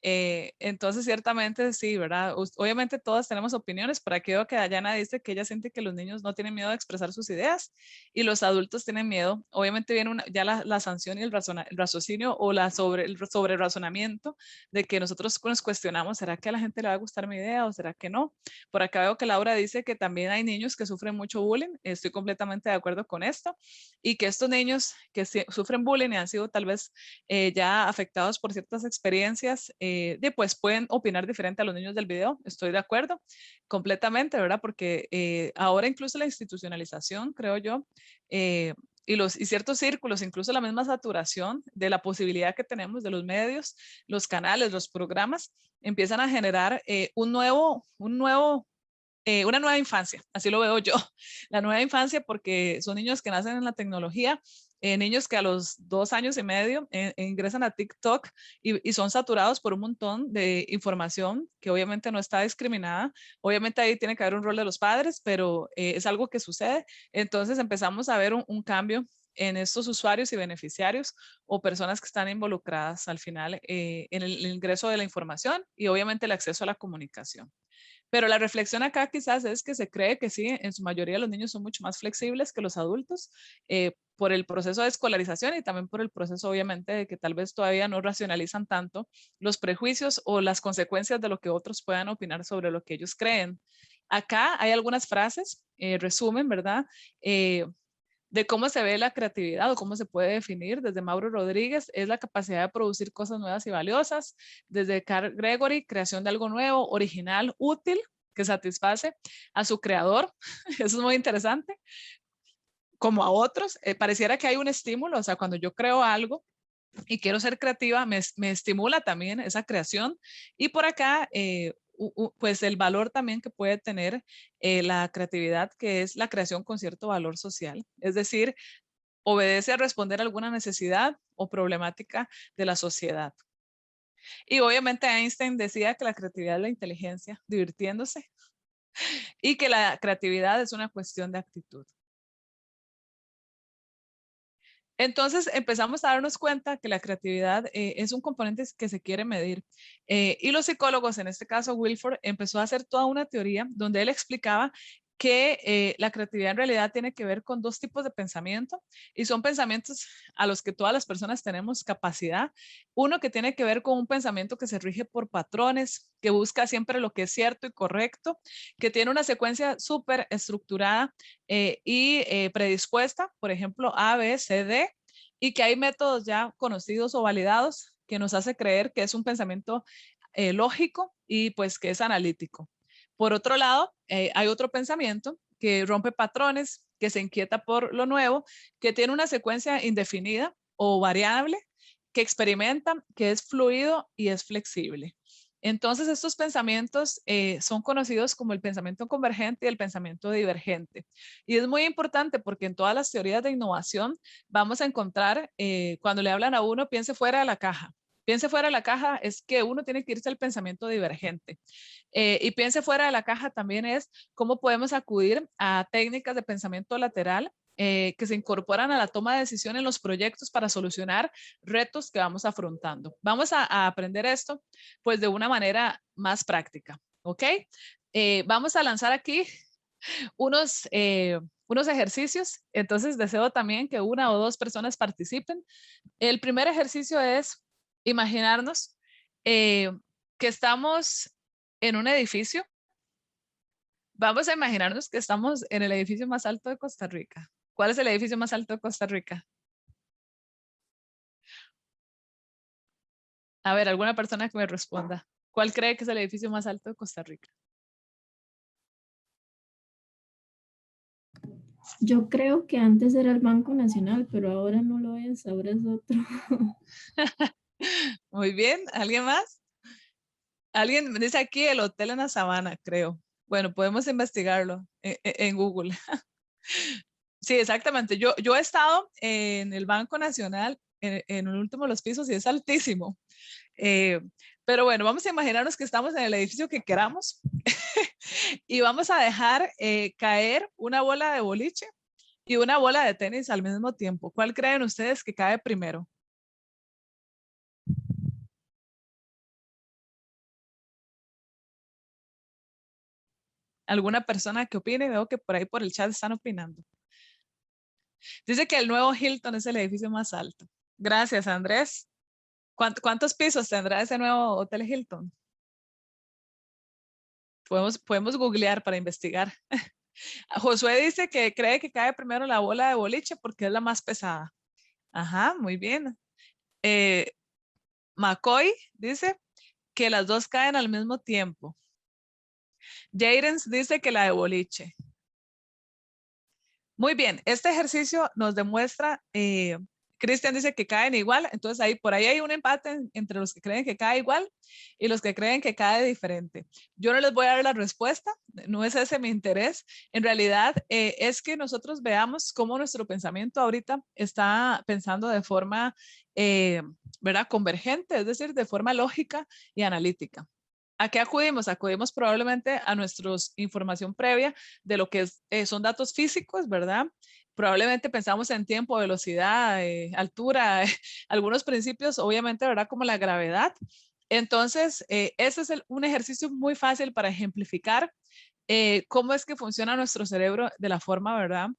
Entonces, ciertamente sí, ¿verdad? Obviamente todas tenemos opiniones, pero aquí veo que Dayana dice que ella siente que los niños no tienen miedo de expresar sus ideas y los adultos tienen miedo. Obviamente viene ya la sanción y el raciocinio o el sobre razonamiento de que nosotros nos cuestionamos, ¿será que a la gente le va a gustar mi idea o será que no? Por acá veo que Laura dice que también hay niños que sufren mucho bullying. Estoy completamente de acuerdo con esto, y que estos niños que sufren bullying y han sido tal vez ya afectados por ciertas experiencias, pues pueden opinar diferente a los niños del video. Estoy de acuerdo completamente, ¿verdad? Porque ahora incluso la institucionalización, creo yo, y ciertos círculos, incluso la misma saturación de la posibilidad que tenemos de los medios, los canales, los programas, empiezan a generar un nuevo una nueva infancia, así lo veo yo, la nueva infancia porque son niños que nacen en la tecnología, niños que a los 2 años y medio ingresan a TikTok y son saturados por un montón de información que obviamente no está discriminada. Obviamente ahí tiene que haber un rol de los padres, pero es algo que sucede. Entonces empezamos a ver un cambio en estos usuarios y beneficiarios o personas que están involucradas al final en el ingreso de la información y obviamente el acceso a la comunicación. Pero la reflexión acá quizás es que se cree que sí, en su mayoría los niños son mucho más flexibles que los adultos por el proceso de escolarización y también por el proceso obviamente de que tal vez todavía no racionalizan tanto los prejuicios o las consecuencias de lo que otros puedan opinar sobre lo que ellos creen. Acá hay algunas frases, resumen, ¿verdad? De cómo se ve la creatividad o cómo se puede definir. Desde Mauro Rodríguez es la capacidad de producir cosas nuevas y valiosas. Desde Carl Gregory, creación de algo nuevo, original, útil, que satisface a su creador. Eso es muy interesante. Como a otros, pareciera que hay un estímulo, o sea, cuando yo creo algo y quiero ser creativa, me estimula también esa creación. Y por acá, pues el valor también que puede tener la creatividad, que es la creación con cierto valor social. Es decir, obedece a responder a alguna necesidad o problemática de la sociedad. Y obviamente Einstein decía que la creatividad es la inteligencia, divirtiéndose, y que la creatividad es una cuestión de actitud. Entonces empezamos a darnos cuenta que la creatividad es un componente que se quiere medir. Y los psicólogos, en este caso Wilford, empezó a hacer toda una teoría donde él explicaba que la creatividad en realidad tiene que ver con 2 tipos de pensamiento y son pensamientos a los que todas las personas tenemos capacidad. Uno que tiene que ver con un pensamiento que se rige por patrones, que busca siempre lo que es cierto y correcto, que tiene una secuencia súper estructurada y predispuesta, por ejemplo, A, B, C, D, y que hay métodos ya conocidos o validados que nos hace creer que es un pensamiento lógico y pues que es analítico. Por otro lado, hay otro pensamiento que rompe patrones, que se inquieta por lo nuevo, que tiene una secuencia indefinida o variable, que experimenta, que es fluido y es flexible. Entonces, estos pensamientos son conocidos como el pensamiento convergente y el pensamiento divergente. Y es muy importante porque en todas las teorías de innovación vamos a encontrar, cuando le hablan a uno, piense fuera de la caja. Piense fuera de la caja es que uno tiene que irse al pensamiento divergente. Y piense fuera de la caja también es cómo podemos acudir a técnicas de pensamiento lateral que se incorporan a la toma de decisión en los proyectos para solucionar retos que vamos afrontando. Vamos a aprender esto pues de una manera más práctica, ¿ok? Vamos a lanzar aquí unos ejercicios, entonces deseo también que 1 o 2 personas participen. El primer ejercicio es imaginarnos que estamos en un edificio. Vamos a imaginarnos que estamos en el edificio más alto de Costa Rica. ¿Cuál es el edificio más alto de Costa Rica? A ver, alguna persona que me responda. ¿Cuál cree que es el edificio más alto de Costa Rica? Yo creo que antes era el Banco Nacional, pero ahora no lo es, ahora es otro. Muy bien, ¿alguien más? Alguien me dice aquí el Hotel en la Sabana, creo. Bueno, podemos investigarlo en Google. Sí, exactamente. Yo he estado en el Banco Nacional, en el último de los pisos, y es altísimo. Pero bueno, vamos a imaginarnos que estamos en el edificio que queramos y vamos a dejar caer una bola de boliche y una bola de tenis al mismo tiempo. ¿Cuál creen ustedes que cae primero? ¿Alguna persona que opine? Veo que por ahí por el chat están opinando. Dice que el nuevo Hilton es el edificio más alto. Gracias, Andrés. ¿Cuántos pisos tendrá ese nuevo Hotel Hilton? Podemos googlear para investigar. Josué dice que cree que cae primero la bola de boliche porque es la más pesada. Ajá, muy bien. McCoy dice que las 2 caen al mismo tiempo. Jadens dice que la de boliche. Muy bien, este ejercicio nos demuestra Cristian dice que caen igual, entonces ahí por ahí hay un empate entre los que creen que cae igual y los que creen que cae diferente. Yo no les voy a dar la respuesta, no es ese mi interés. En realidad es que nosotros veamos cómo nuestro pensamiento ahorita está pensando de forma, ¿verdad? Convergente, es decir, de forma lógica y analítica. ¿A qué acudimos? Acudimos probablemente a nuestra información previa de lo que son datos físicos, ¿verdad? Probablemente pensamos en tiempo, velocidad, altura, algunos principios, obviamente, ¿verdad? Como la gravedad. Entonces, ese es un ejercicio muy fácil para ejemplificar cómo es que funciona nuestro cerebro de la forma, ¿verdad?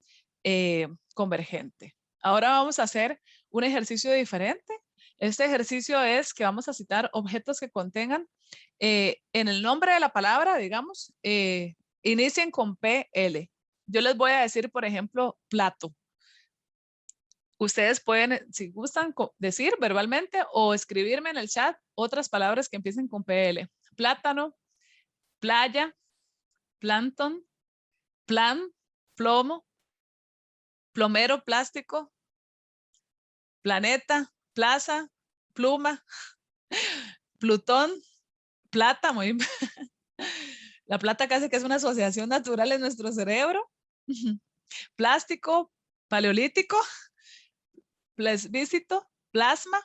Convergente. Ahora vamos a hacer un ejercicio diferente. Este ejercicio es que vamos a citar objetos que contengan en el nombre de la palabra, digamos, inicien con PL. Yo les voy a decir, por ejemplo, plato. Ustedes pueden, si gustan, decir verbalmente o escribirme en el chat otras palabras que empiecen con PL. Plátano, playa, plancton, plan, plomo, plomero, plástico, planeta, plaza, pluma, Plutón, plata, muy la plata casi que es una asociación natural en nuestro cerebro. Plástico, paleolítico, plebiscito, plasma.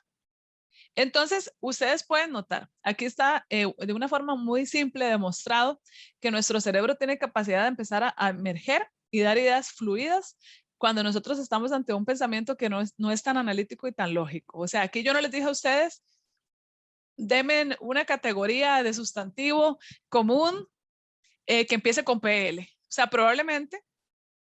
Entonces, ustedes pueden notar, aquí está de una forma muy simple demostrado que nuestro cerebro tiene capacidad de empezar a emerger y dar ideas fluidas cuando nosotros estamos ante un pensamiento que no es tan analítico y tan lógico. O sea, aquí yo no les dije a ustedes, denme una categoría de sustantivo común que empiece con PL. O sea, probablemente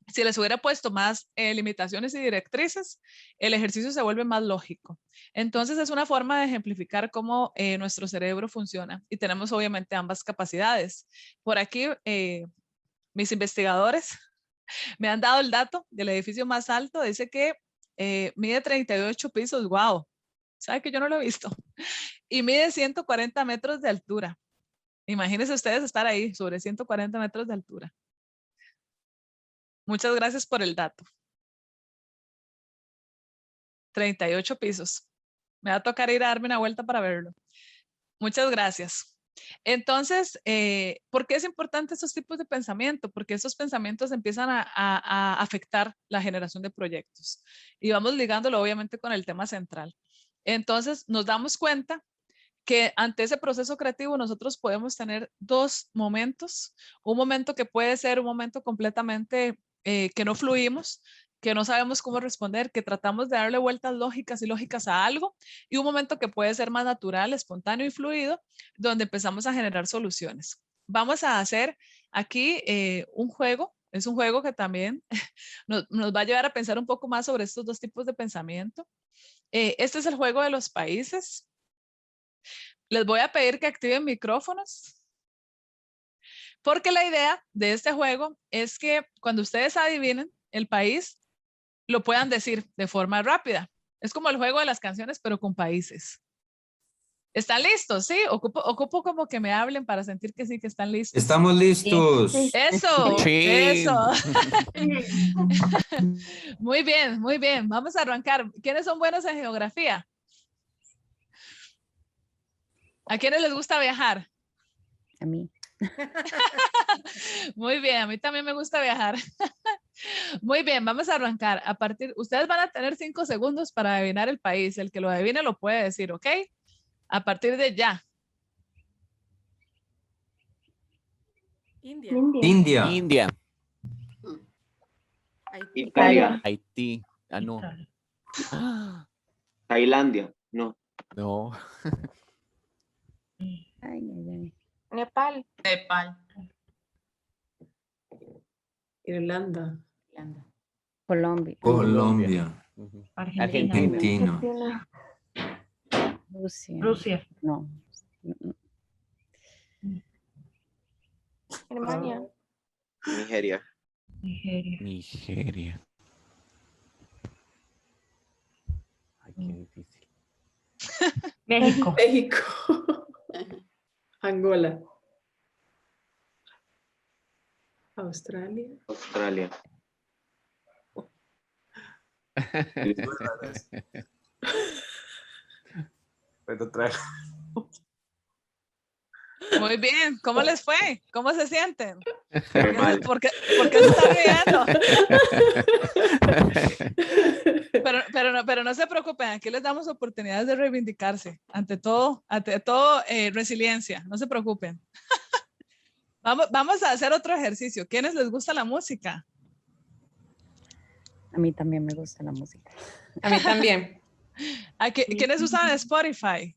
si les hubiera puesto más limitaciones y directrices, el ejercicio se vuelve más lógico. Entonces es una forma de ejemplificar cómo nuestro cerebro funciona y tenemos obviamente ambas capacidades. Por aquí mis investigadores me han dado el dato del edificio más alto, dice que mide 38 pisos, wow, ¿sabe que yo no lo he visto? Y mide 140 metros de altura. Imagínense ustedes estar ahí sobre 140 metros de altura. Muchas gracias por el dato. 38 pisos. Me va a tocar ir a darme una vuelta para verlo. Muchas gracias. Entonces, ¿por qué es importante estos tipos de pensamiento? Porque esos pensamientos empiezan a afectar la generación de proyectos. Y vamos ligándolo obviamente con el tema central. Entonces, nos damos cuenta que ante ese proceso creativo nosotros podemos tener dos momentos. Un momento que puede ser un momento completamente que no fluimos, que no sabemos cómo responder, que tratamos de darle vueltas lógicas y lógicas a algo, y un momento que puede ser más natural, espontáneo y fluido, donde empezamos a generar soluciones. Vamos a hacer aquí un juego, es un juego que también nos va a llevar a pensar un poco más sobre estos dos tipos de pensamiento. Este es el juego de los países. Les voy a pedir que activen micrófonos, porque la idea de este juego es que cuando ustedes adivinen el país, lo puedan decir de forma rápida. Es como el juego de las canciones, pero con países. ¿Están listos? Sí, ocupo como que me hablen para sentir que sí, que están listos. Estamos listos. Eso, Sí. eso. Muy bien, muy bien. Vamos a arrancar. ¿Quiénes son buenos en geografía? ¿A quiénes les gusta viajar? A mí. Muy bien, a mí también me gusta viajar. Muy bien, vamos a arrancar. Ustedes van a tener 5 segundos para adivinar el país. El que lo adivine lo puede decir, ¿ok? A partir de ya. India. India. Italia. Haití. Ah, no. Tailandia. No. No. Nepal. Irlanda. Colombia. Colombia. Argentina. Rusia. No. Alemania. Nigeria. Nigeria. Ay, qué difícil. México. Angola. Australia. Puedo traer. Muy bien, ¿cómo les fue? ¿Cómo se sienten? Mal. ¿Por qué se están riendo? Pero no se preocupen, aquí les damos oportunidades de reivindicarse. Ante todo, resiliencia, no se preocupen. Vamos a hacer otro ejercicio. ¿Quiénes les gusta la música? A mí también me gusta la música. A mí también. ¿Quiénes usan Spotify?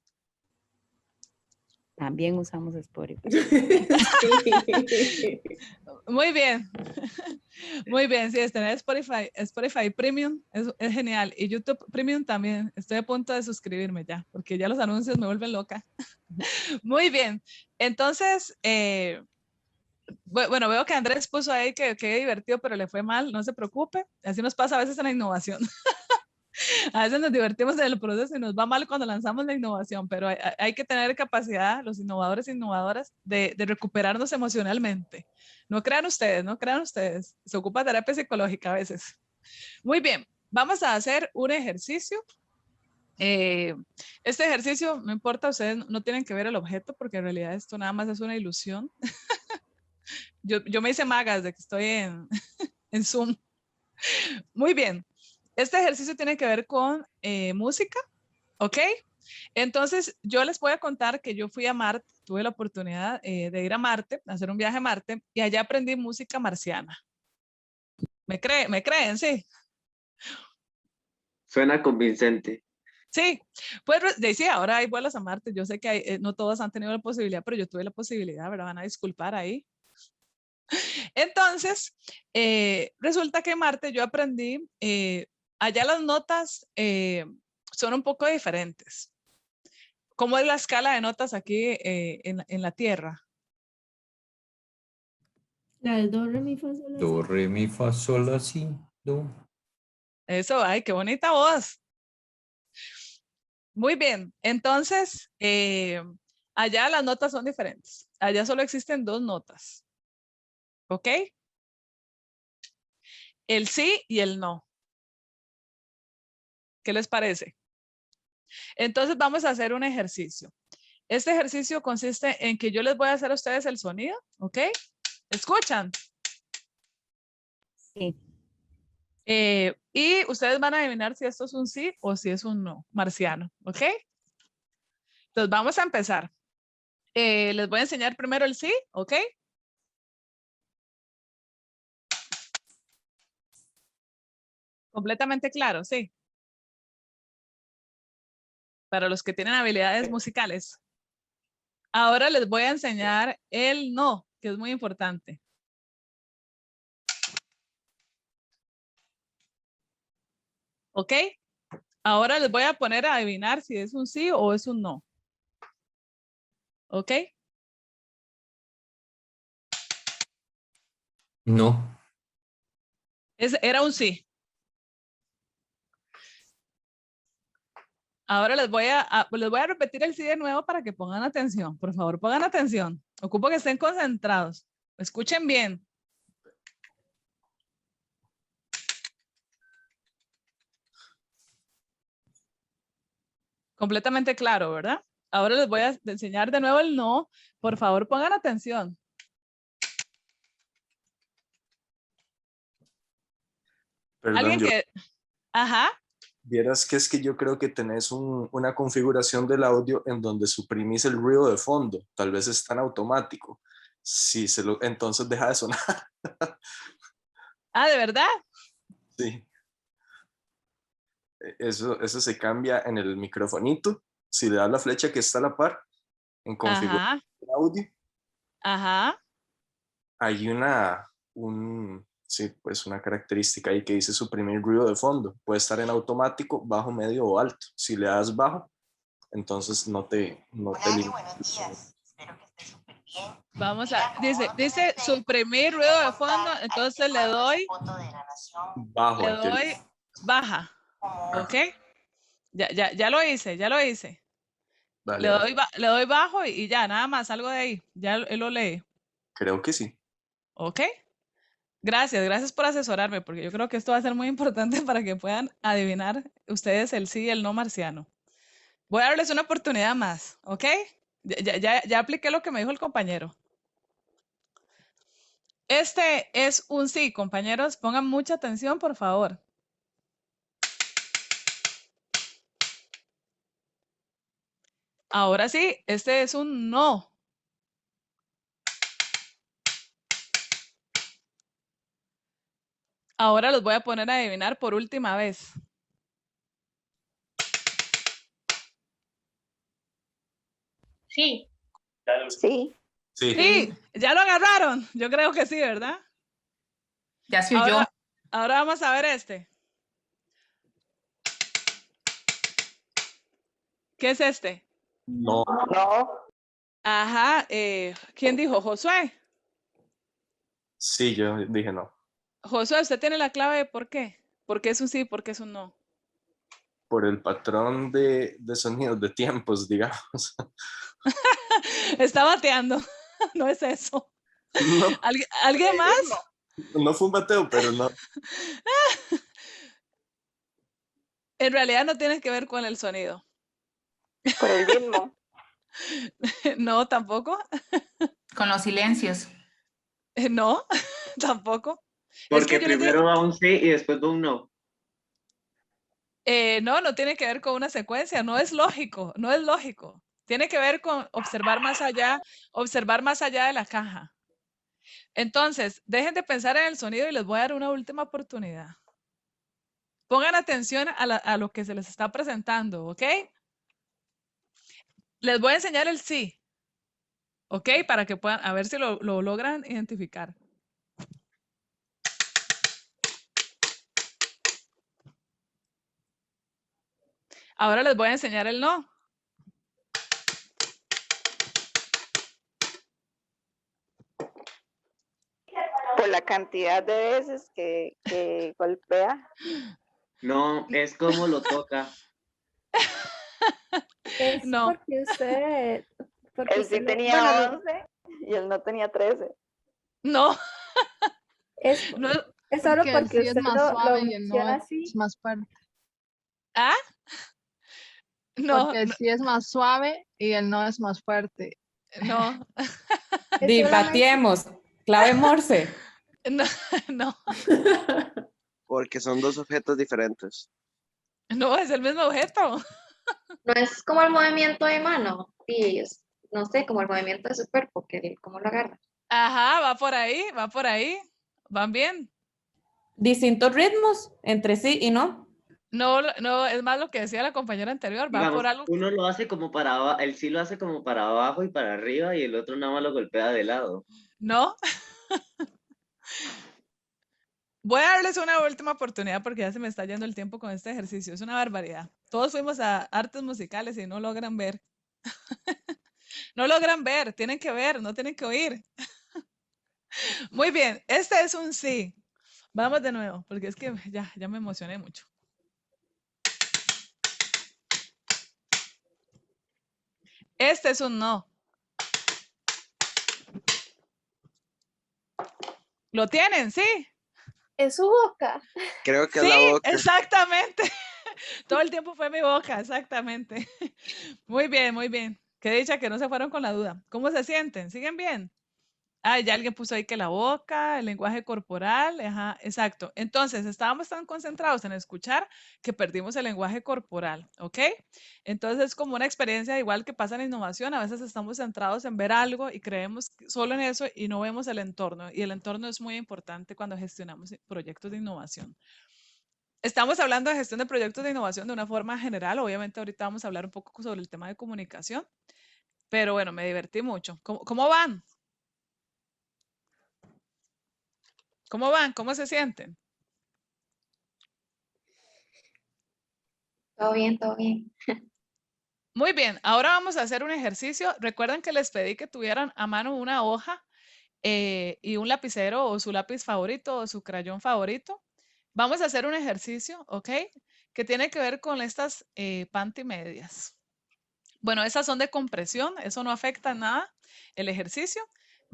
También usamos Spotify. Muy bien. Muy bien, sí, tener Spotify Premium es genial. Y YouTube Premium también. Estoy a punto de suscribirme ya, porque ya los anuncios me vuelven loca. Muy bien. Entonces, bueno, veo que Andrés puso ahí que divertido, pero le fue mal. No se preocupe. Así nos pasa a veces en la innovación. A veces nos divertimos en el proceso y nos va mal cuando lanzamos la innovación, pero hay que tener capacidad, los innovadores e innovadoras, de recuperarnos emocionalmente. No crean ustedes. Se ocupa terapia psicológica a veces. Muy bien, vamos a hacer un ejercicio. Este ejercicio, no importa, ustedes no tienen que ver el objeto porque en realidad esto nada más es una ilusión. Yo me hice magas de que estoy en Zoom. Muy bien. Este ejercicio tiene que ver con música, ¿ok? Entonces, yo les voy a contar que yo fui a Marte, tuve la oportunidad de ir a Marte, hacer un viaje a Marte, y allá aprendí música marciana. ¿Me creen? Sí. Suena convincente. Sí, pues sí, ahora hay vuelos a Marte. Yo sé que no todos han tenido la posibilidad, pero yo tuve la posibilidad, ¿verdad? Van a disculpar ahí. Entonces, resulta que en Marte yo aprendí, allá las notas son un poco diferentes. ¿Cómo es la escala de notas aquí en la Tierra? La del do, re, mi, fa, sol, la, Do, si. re, mi, fa, sol, la, si, do. Eso, ay, qué bonita voz. Muy bien, entonces, allá las notas son diferentes. Allá solo existen 2 notas. ¿Ok? El sí y el no. ¿Qué les parece? Entonces vamos a hacer un ejercicio. Este ejercicio consiste en que yo les voy a hacer a ustedes el sonido, ¿ok? ¿Escuchan? Sí. Y ustedes van a adivinar si esto es un sí o si es un no marciano, ¿ok? Entonces vamos a empezar. Les voy a enseñar primero el sí, ¿ok? Completamente claro, sí. Para los que tienen habilidades musicales. Ahora les voy a enseñar el no, que es muy importante. ¿Ok? Ahora les voy a poner a adivinar si es un sí o es un no. ¿Ok? No. Era un sí. Ahora les voy a repetir el sí de nuevo para que pongan atención. Por favor, pongan atención. Ocupo que estén concentrados. Escuchen bien. Completamente claro, ¿verdad? Ahora les voy a enseñar de nuevo el no. Por favor, pongan atención. Perdón, Ajá. Vieras que es que yo creo que tenés una configuración del audio en donde suprimís el ruido de fondo. Tal vez es tan automático. Si entonces deja de sonar. Ah, ¿de verdad? Sí. Eso se cambia en el microfonito. Si le das la flecha que está a la par, en configuración de audio. Ajá. Hay una característica ahí que dice suprimir ruido de fondo. Puede estar en automático, bajo, medio o alto. Si le das bajo, entonces no te buenos días. Espero que esté súper bien. Vamos a, dice suprimir ruido de fondo, entonces le doy bajo. Le doy baja. ¿Ok? Ya lo hice. Vale, le doy bajo y ya, nada más, salgo de ahí. Ya él lo lee. Creo que sí. ¿Ok? Gracias por asesorarme, porque yo creo que esto va a ser muy importante para que puedan adivinar ustedes el sí y el no marciano. Voy a darles una oportunidad más, ¿ok? Ya apliqué lo que me dijo el compañero. Este es un sí, compañeros. Pongan mucha atención, por favor. Ahora sí, este es un no. Ahora los voy a poner a adivinar por última vez. Sí. Sí. Sí, ya lo agarraron. Yo creo que sí, ¿verdad? Ya se oyó. Ahora vamos a ver este. ¿Qué es este? No. No. Ajá, ¿quién dijo? Josué. Sí, yo dije no. Josué, ¿usted tiene la clave de por qué? ¿Por qué es un sí, por qué es un no? Por el patrón de sonidos, de tiempos, digamos. Está bateando. No es eso. No, ¿Alguien más? no fue un bateo, pero no. En realidad no tiene que ver con el sonido. Por el ritmo. No, tampoco. Con los silencios. No, tampoco. Porque yo les primero digo, va un sí y después va un no. no tiene que ver con una secuencia, no es lógico, no es lógico. Tiene que ver con observar más allá de la caja. Entonces, dejen de pensar en el sonido y les voy a dar una última oportunidad. Pongan atención a lo que se les está presentando, ¿ok? Les voy a enseñar el sí, ¿ok? Para que puedan, a ver si lo logran identificar. Ahora les voy a enseñar el no. Por la cantidad de veces que golpea. No, es como lo toca. Es No. porque usted... Porque Él sí usted tenía 11 y él no tenía 13. No. Es, No, es solo Porque el porque sí es usted más lo suave y el no menciona es así. más fuerte. ¿Ah? No, Porque el sí es más suave y el no es más fuerte. no. Debatiemos. Clave Morse. No, no. Porque son dos objetos diferentes. No, es el mismo objeto. No es como el movimiento de mano, y no sé, como el movimiento de su cuerpo, cómo lo agarra. Ajá, va por ahí, va por ahí. Van bien. Distintos ritmos entre sí y no. No, no, es más lo que decía la compañera anterior, va Digamos, por algo. uno lo hace como para abajo, el sí lo hace como para abajo y para arriba y el otro nada más lo golpea de lado. ¿No? Voy a darles una última oportunidad porque ya se me está yendo el tiempo con este ejercicio. Es una barbaridad. Todos fuimos a artes musicales y no logran ver. No logran ver, tienen que ver, no tienen que oír. Muy bien, este es un sí. Vamos de nuevo, porque es que ya me emocioné mucho. Este es un no. ¿Lo tienen? Sí. Es su boca. Creo que Sí, es la boca. exactamente. Todo el tiempo fue mi boca, exactamente. Muy bien, muy bien. Qué dicha que no se fueron con la duda. ¿Cómo se sienten? ¿Siguen bien? Ah, ya alguien puso ahí que la boca, el lenguaje corporal, ajá, exacto. Entonces, estábamos tan concentrados en escuchar que perdimos el lenguaje corporal, ¿ok? Entonces, es como una experiencia igual que pasa en innovación. A veces estamos centrados en ver algo y creemos solo en eso y no vemos el entorno. Y el entorno es muy importante cuando gestionamos proyectos de innovación. Estamos hablando de gestión de proyectos de innovación de una forma general. Obviamente, ahorita vamos a hablar un poco sobre el tema de comunicación. Pero bueno, me divertí mucho. ¿Cómo van? ¿Cómo van? ¿Cómo se sienten? Todo bien, todo bien. Muy bien, ahora vamos a hacer un ejercicio. Recuerden que les pedí que tuvieran a mano una hoja y un lapicero o su lápiz favorito o su crayón favorito. Vamos a hacer un ejercicio, ¿ok? Que tiene que ver con estas panty medias. Bueno, esas son de compresión, eso no afecta en nada el ejercicio.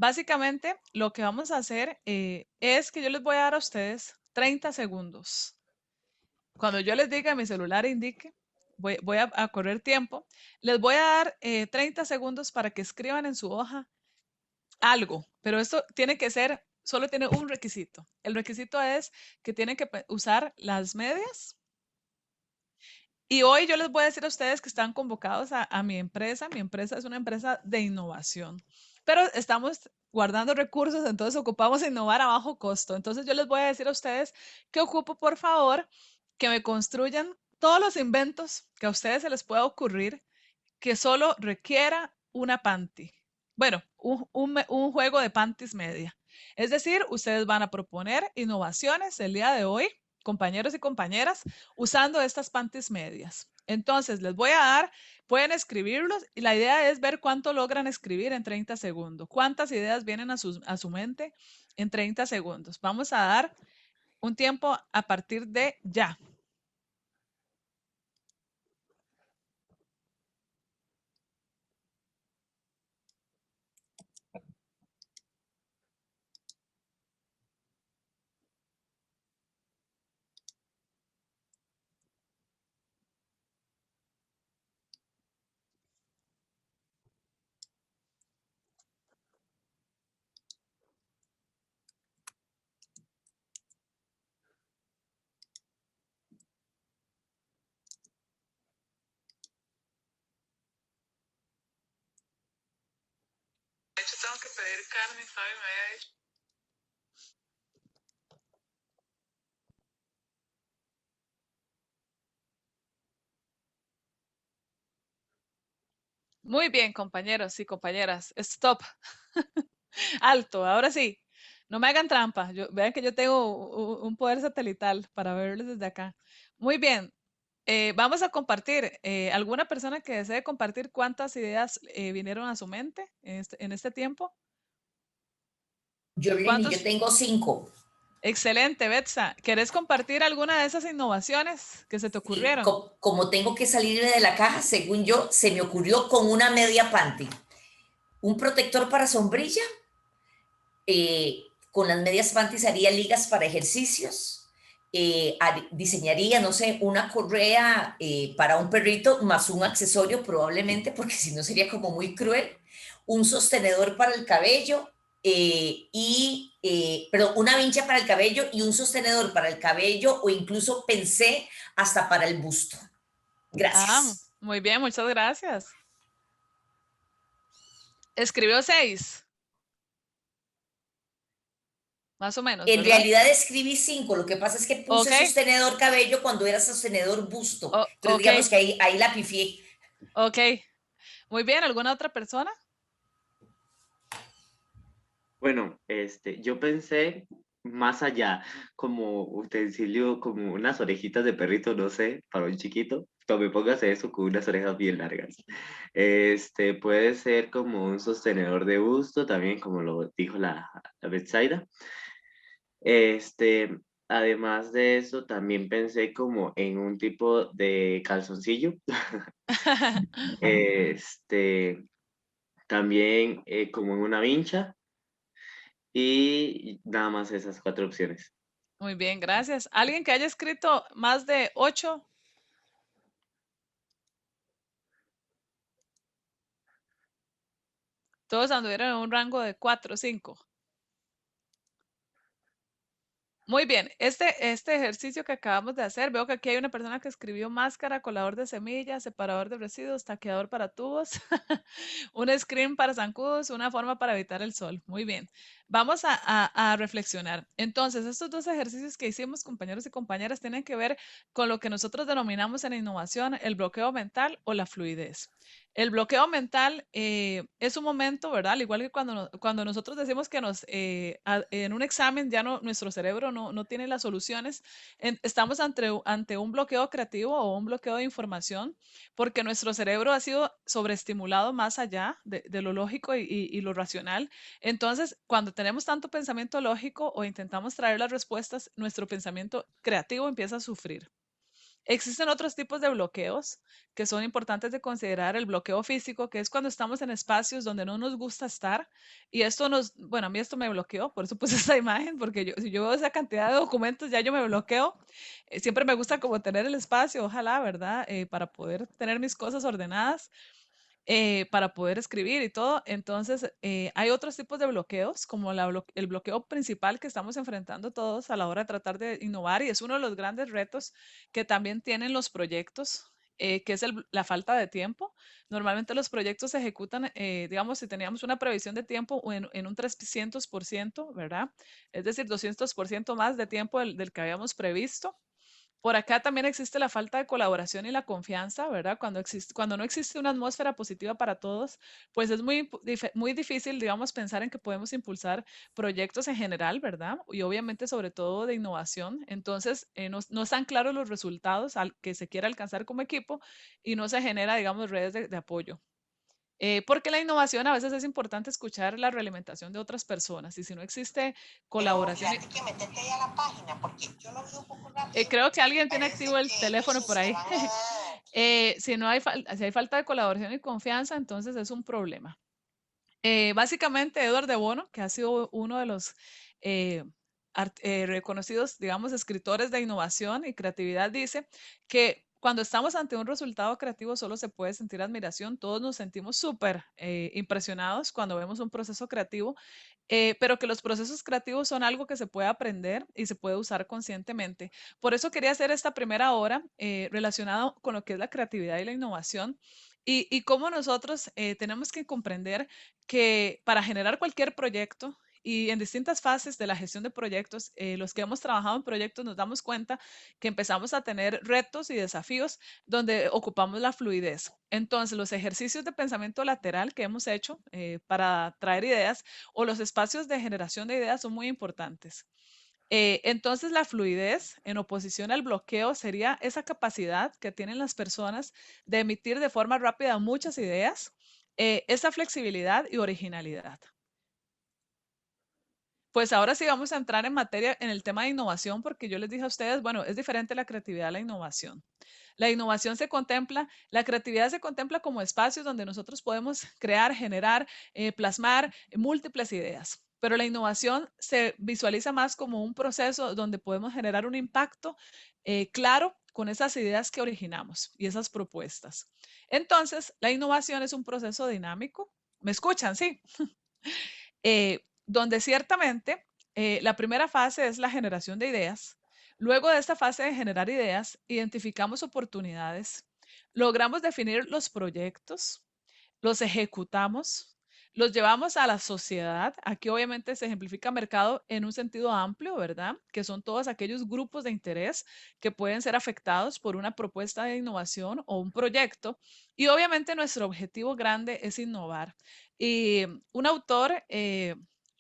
Básicamente, lo que vamos a hacer es que yo les voy a dar a ustedes 30 segundos. Cuando yo les diga, mi celular indique, voy a correr tiempo, les voy a dar 30 segundos para que escriban en su hoja algo, pero esto tiene que ser, solo tiene un requisito. El requisito es que tienen que usar las medias. Y hoy yo les voy a decir a ustedes que están convocados a mi empresa. Mi empresa es una empresa de innovación, pero estamos guardando recursos, entonces ocupamos innovar a bajo costo. Entonces yo les voy a decir a ustedes que ocupo, por favor, que me construyan todos los inventos que a ustedes se les pueda ocurrir que solo requiera una panty. Bueno, un juego de panties media. Es decir, ustedes van a proponer innovaciones el día de hoy, compañeros y compañeras, usando estas panties medias. Entonces, les voy a dar, pueden escribirlos y la idea es ver cuánto logran escribir en 30 segundos. Cuántas ideas vienen a su mente en 30 segundos. Vamos a dar un tiempo a partir de ya. De hecho, tengo que pedir carne, Fabi me había dicho. Muy bien, compañeros y compañeras. Stop. Alto, ahora sí. No me hagan trampa. Vean que yo tengo un poder satelital para verles desde acá. Muy bien. Vamos a compartir. ¿Alguna persona que desee compartir cuántas ideas vinieron a su mente en este tiempo? Yo tengo 5. Excelente, Betsa. ¿Querés compartir alguna de esas innovaciones que se te ocurrieron? Como tengo que salir de la caja, según yo, se me ocurrió con una media panty. Un protector para sombrilla. Con las medias panties haría ligas para ejercicios. Diseñaría, no sé, una correa para un perrito más un accesorio probablemente, porque si no sería como muy cruel. Un sostenedor para el cabello. Perdón, una vincha para el cabello y un sostenedor para el cabello, o incluso pensé hasta para el busto. Gracias. Muy bien, muchas gracias. Escribió 6. Más o menos. En realidad escribí 5, lo que pasa es que puse sostenedor cabello cuando era sostenedor busto. Entonces digamos que ahí la pifié. Ok, muy bien. ¿Alguna otra persona? Bueno, yo pensé más allá, como utensilio, como unas orejitas de perrito, no sé, para un chiquito. Cuando me pongas eso con unas orejas bien largas. Puede ser como un sostenedor de busto, también como lo dijo la Betsaida. Además de eso, también pensé como en un tipo de calzoncillo. También como en una vincha. Y nada más esas 4 opciones. Muy bien, gracias. ¿Alguien que haya escrito más de 8? Todos anduvieron en un rango de 4 o 5. Muy bien, este ejercicio que acabamos de hacer, veo que aquí hay una persona que escribió máscara, colador de semillas, separador de residuos, taqueador para tubos, un screen para zancudos, una forma para evitar el sol. Muy bien, vamos a reflexionar. Entonces, estos 2 ejercicios que hicimos, compañeros y compañeras, tienen que ver con lo que nosotros denominamos en innovación el bloqueo mental o la fluidez. El bloqueo mental es un momento, ¿verdad? Al igual que cuando nosotros decimos que en un examen ya nuestro cerebro no tiene las soluciones, estamos ante un bloqueo creativo o un bloqueo de información, porque nuestro cerebro ha sido sobreestimulado más allá de lo lógico y lo racional. Entonces, cuando tenemos tanto pensamiento lógico o intentamos traer las respuestas, nuestro pensamiento creativo empieza a sufrir. Existen otros tipos de bloqueos que son importantes de considerar. El bloqueo físico, que es cuando estamos en espacios donde no nos gusta estar. Y esto bueno, a mí esto me bloqueó, por eso puse esta imagen, porque si yo veo esa cantidad de documentos, ya yo me bloqueo. Siempre me gusta como tener el espacio, ojalá, ¿verdad? Para poder tener mis cosas ordenadas. Para poder escribir y todo. Entonces, hay otros tipos de bloqueos, como el bloqueo principal que estamos enfrentando todos a la hora de tratar de innovar, y es uno de los grandes retos que también tienen los proyectos, que es la falta de tiempo. Normalmente los proyectos se ejecutan, digamos, si teníamos una previsión de tiempo en un 300%, ¿verdad? Es decir, 200% más de tiempo del que habíamos previsto. Por acá también existe la falta de colaboración y la confianza, ¿verdad? Cuando no existe una atmósfera positiva para todos, pues es muy difícil, digamos, pensar en que podemos impulsar proyectos en general, ¿verdad? Y obviamente sobre todo de innovación. Entonces, no están claros los resultados al que se quiere alcanzar como equipo y no se genera, digamos, redes de apoyo. Porque la innovación a veces es importante escuchar la realimentación de otras personas, y si no existe colaboración. Fíjate que métete ahí a la página porque yo lo veo un poco rápido. Creo que alguien tiene activo el teléfono por ahí. Si hay falta de colaboración y confianza, entonces es un problema. Básicamente, Edward de Bono, que ha sido uno de los reconocidos, digamos, escritores de innovación y creatividad, dice que cuando estamos ante un resultado creativo solo se puede sentir admiración. Todos nos sentimos súper impresionados cuando vemos un proceso creativo, pero que los procesos creativos son algo que se puede aprender y se puede usar conscientemente. Por eso quería hacer esta primera hora relacionada con lo que es la creatividad y la innovación, y cómo nosotros tenemos que comprender que para generar cualquier proyecto, y en distintas fases de la gestión de proyectos, los que hemos trabajado en proyectos nos damos cuenta que empezamos a tener retos y desafíos donde ocupamos la fluidez. Entonces, los ejercicios de pensamiento lateral que hemos hecho para traer ideas, o los espacios de generación de ideas, son muy importantes. Entonces, la fluidez en oposición al bloqueo sería esa capacidad que tienen las personas de emitir de forma rápida muchas ideas, esa flexibilidad y originalidad. Pues ahora sí vamos a entrar en materia en el tema de innovación, porque yo les dije a ustedes, bueno, es diferente la creatividad a la innovación. La innovación la creatividad se contempla como espacios donde nosotros podemos crear, generar, plasmar múltiples ideas. Pero la innovación se visualiza más como un proceso donde podemos generar un impacto claro con esas ideas que originamos y esas propuestas. Entonces, la innovación es un proceso dinámico. ¿Me escuchan? Sí. Donde ciertamente la primera fase es la generación de ideas. Luego de esta fase de generar ideas, identificamos oportunidades, logramos definir los proyectos, los ejecutamos, los llevamos a la sociedad. Aquí obviamente se ejemplifica mercado en un sentido amplio, ¿verdad? Que son todos aquellos grupos de interés que pueden ser afectados por una propuesta de innovación o un proyecto. Y obviamente nuestro objetivo grande es innovar. Y un autor,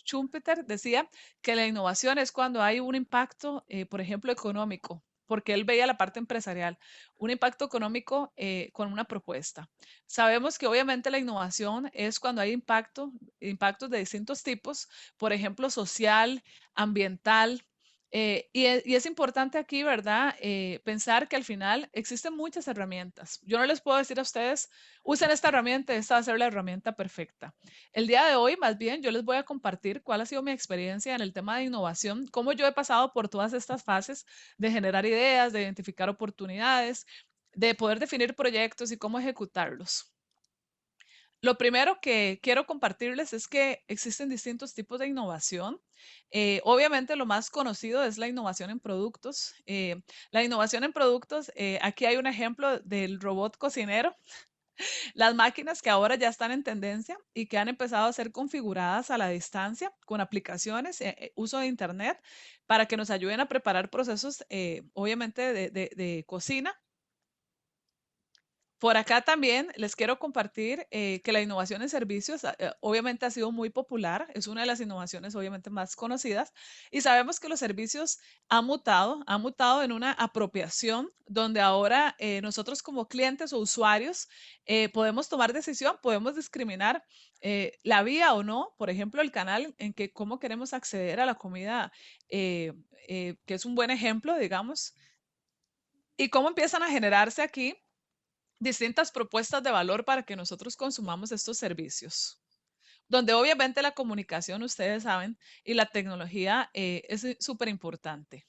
Schumpeter, decía que la innovación es cuando hay un impacto, por ejemplo, económico, porque él veía la parte empresarial, un impacto económico con una propuesta. Sabemos que obviamente la innovación es cuando hay impactos de distintos tipos, por ejemplo, social, ambiental. Y es importante aquí, ¿verdad? Pensar que al final existen muchas herramientas. Yo no les puedo decir a ustedes, usen esta herramienta, esta va a ser la herramienta perfecta. El día de hoy, más bien, yo les voy a compartir cuál ha sido mi experiencia en el tema de innovación, cómo yo he pasado por todas estas fases de generar ideas, de identificar oportunidades, de poder definir proyectos y cómo ejecutarlos. Lo primero que quiero compartirles es que existen distintos tipos de innovación. Obviamente lo más conocido es la innovación en productos. La innovación en productos, aquí hay un ejemplo del robot cocinero. Las máquinas que ahora ya están en tendencia y que han empezado a ser configuradas a la distancia con aplicaciones, uso de internet, para que nos ayuden a preparar procesos, obviamente, de cocina. Por acá también les quiero compartir que la innovación en servicios obviamente ha sido muy popular, es una de las innovaciones obviamente más conocidas, y sabemos que los servicios han mutado en una apropiación donde ahora nosotros como clientes o usuarios podemos tomar decisión, podemos discriminar la vía o no, por ejemplo, el canal en que cómo queremos acceder a la comida, que es un buen ejemplo, digamos. ¿Y cómo empiezan a generarse aquí distintas propuestas de valor para que nosotros consumamos estos servicios? Donde obviamente la comunicación, ustedes saben, y la tecnología es súper importante.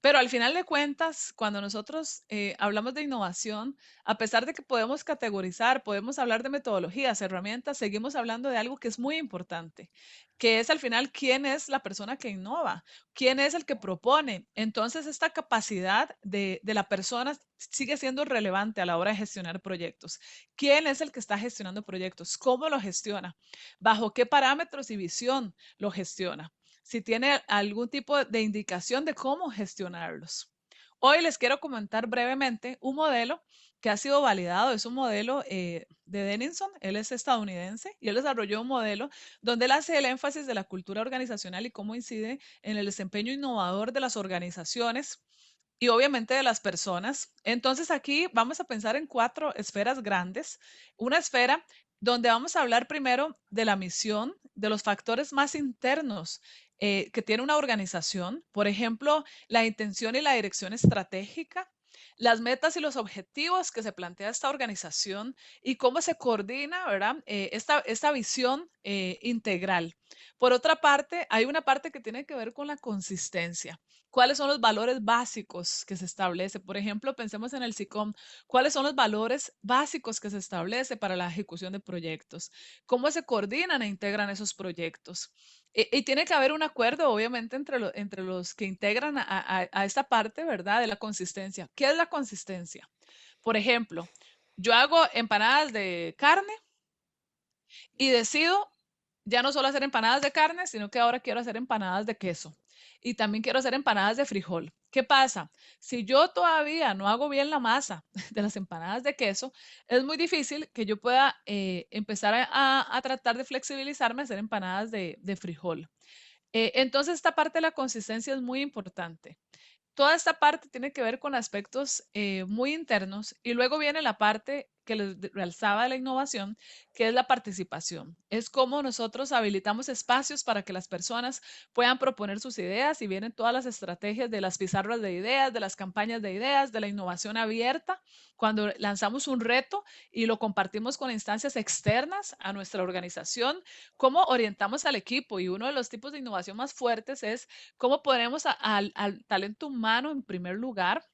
Pero al final de cuentas, cuando nosotros hablamos de innovación, a pesar de que podemos categorizar, podemos hablar de metodologías, herramientas, seguimos hablando de algo que es muy importante, que es al final quién es la persona que innova, quién es el que propone. Entonces, esta capacidad de la persona sigue siendo relevante a la hora de gestionar proyectos. ¿Quién es el que está gestionando proyectos? ¿Cómo lo gestiona? ¿Bajo qué parámetros y visión lo gestiona? Si tiene algún tipo de indicación de cómo gestionarlos. Hoy les quiero comentar brevemente un modelo que ha sido validado, es un modelo de Denison, él es estadounidense y él desarrolló un modelo donde él hace el énfasis de la cultura organizacional y cómo incide en el desempeño innovador de las organizaciones y obviamente de las personas. Entonces aquí vamos a pensar en 4 esferas grandes. Una esfera donde vamos a hablar primero de la misión, de los factores más internos que tiene una organización, por ejemplo, la intención y la dirección estratégica, las metas y los objetivos que se plantea esta organización y cómo se coordina, ¿verdad? Esta visión integral. Por otra parte, hay una parte que tiene que ver con la consistencia. ¿Cuáles son los valores básicos que se establece? Por ejemplo, pensemos en el SICOM. ¿Cuáles son los valores básicos que se establece para la ejecución de proyectos? ¿Cómo se coordinan e integran esos proyectos? Y tiene que haber un acuerdo, obviamente, entre los que integran a esta parte, ¿verdad? De la consistencia. ¿Qué es la consistencia? Por ejemplo, yo hago empanadas de carne y decido ya no solo hacer empanadas de carne, sino que ahora quiero hacer empanadas de queso. Y también quiero hacer empanadas de frijol. ¿Qué pasa? Si yo todavía no hago bien la masa de las empanadas de queso, es muy difícil que yo pueda empezar a tratar de flexibilizarme a hacer empanadas de frijol. Entonces, esta parte de la consistencia es muy importante. Toda esta parte tiene que ver con aspectos muy internos y luego viene la parte que les realzaba de la innovación, que es la participación. Es cómo nosotros habilitamos espacios para que las personas puedan proponer sus ideas y vienen todas las estrategias de las pizarras de ideas, de las campañas de ideas, de la innovación abierta, cuando lanzamos un reto y lo compartimos con instancias externas a nuestra organización, cómo orientamos al equipo y uno de los tipos de innovación más fuertes es cómo ponemos al talento humano en primer lugar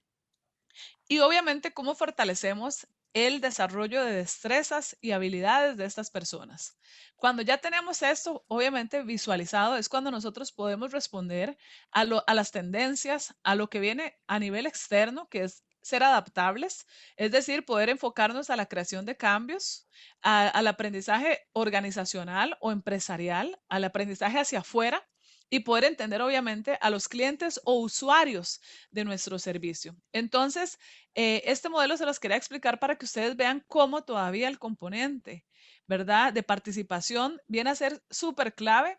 y obviamente cómo fortalecemos el desarrollo de destrezas y habilidades de estas personas. Cuando ya tenemos esto, obviamente visualizado, es cuando nosotros podemos responder a las tendencias, a lo que viene a nivel externo, que es ser adaptables, es decir, poder enfocarnos a la creación de cambios, al aprendizaje organizacional o empresarial, al aprendizaje hacia afuera, y poder entender obviamente a los clientes o usuarios de nuestro servicio. Entonces, este modelo se los quería explicar para que ustedes vean cómo todavía el componente, ¿verdad?, de participación viene a ser súper clave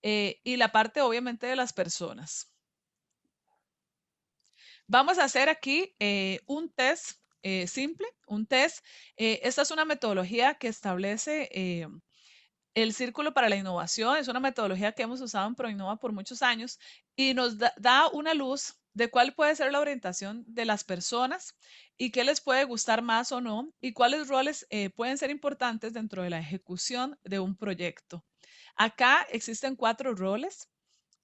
y la parte obviamente de las personas. Vamos a hacer aquí un test simple, un test. Esta es una metodología que establece el Círculo para la Innovación. Es una metodología que hemos usado en ProInnova por muchos años y nos da una luz de cuál puede ser la orientación de las personas y qué les puede gustar más o no y cuáles roles pueden ser importantes dentro de la ejecución de un proyecto. Acá existen 4 roles.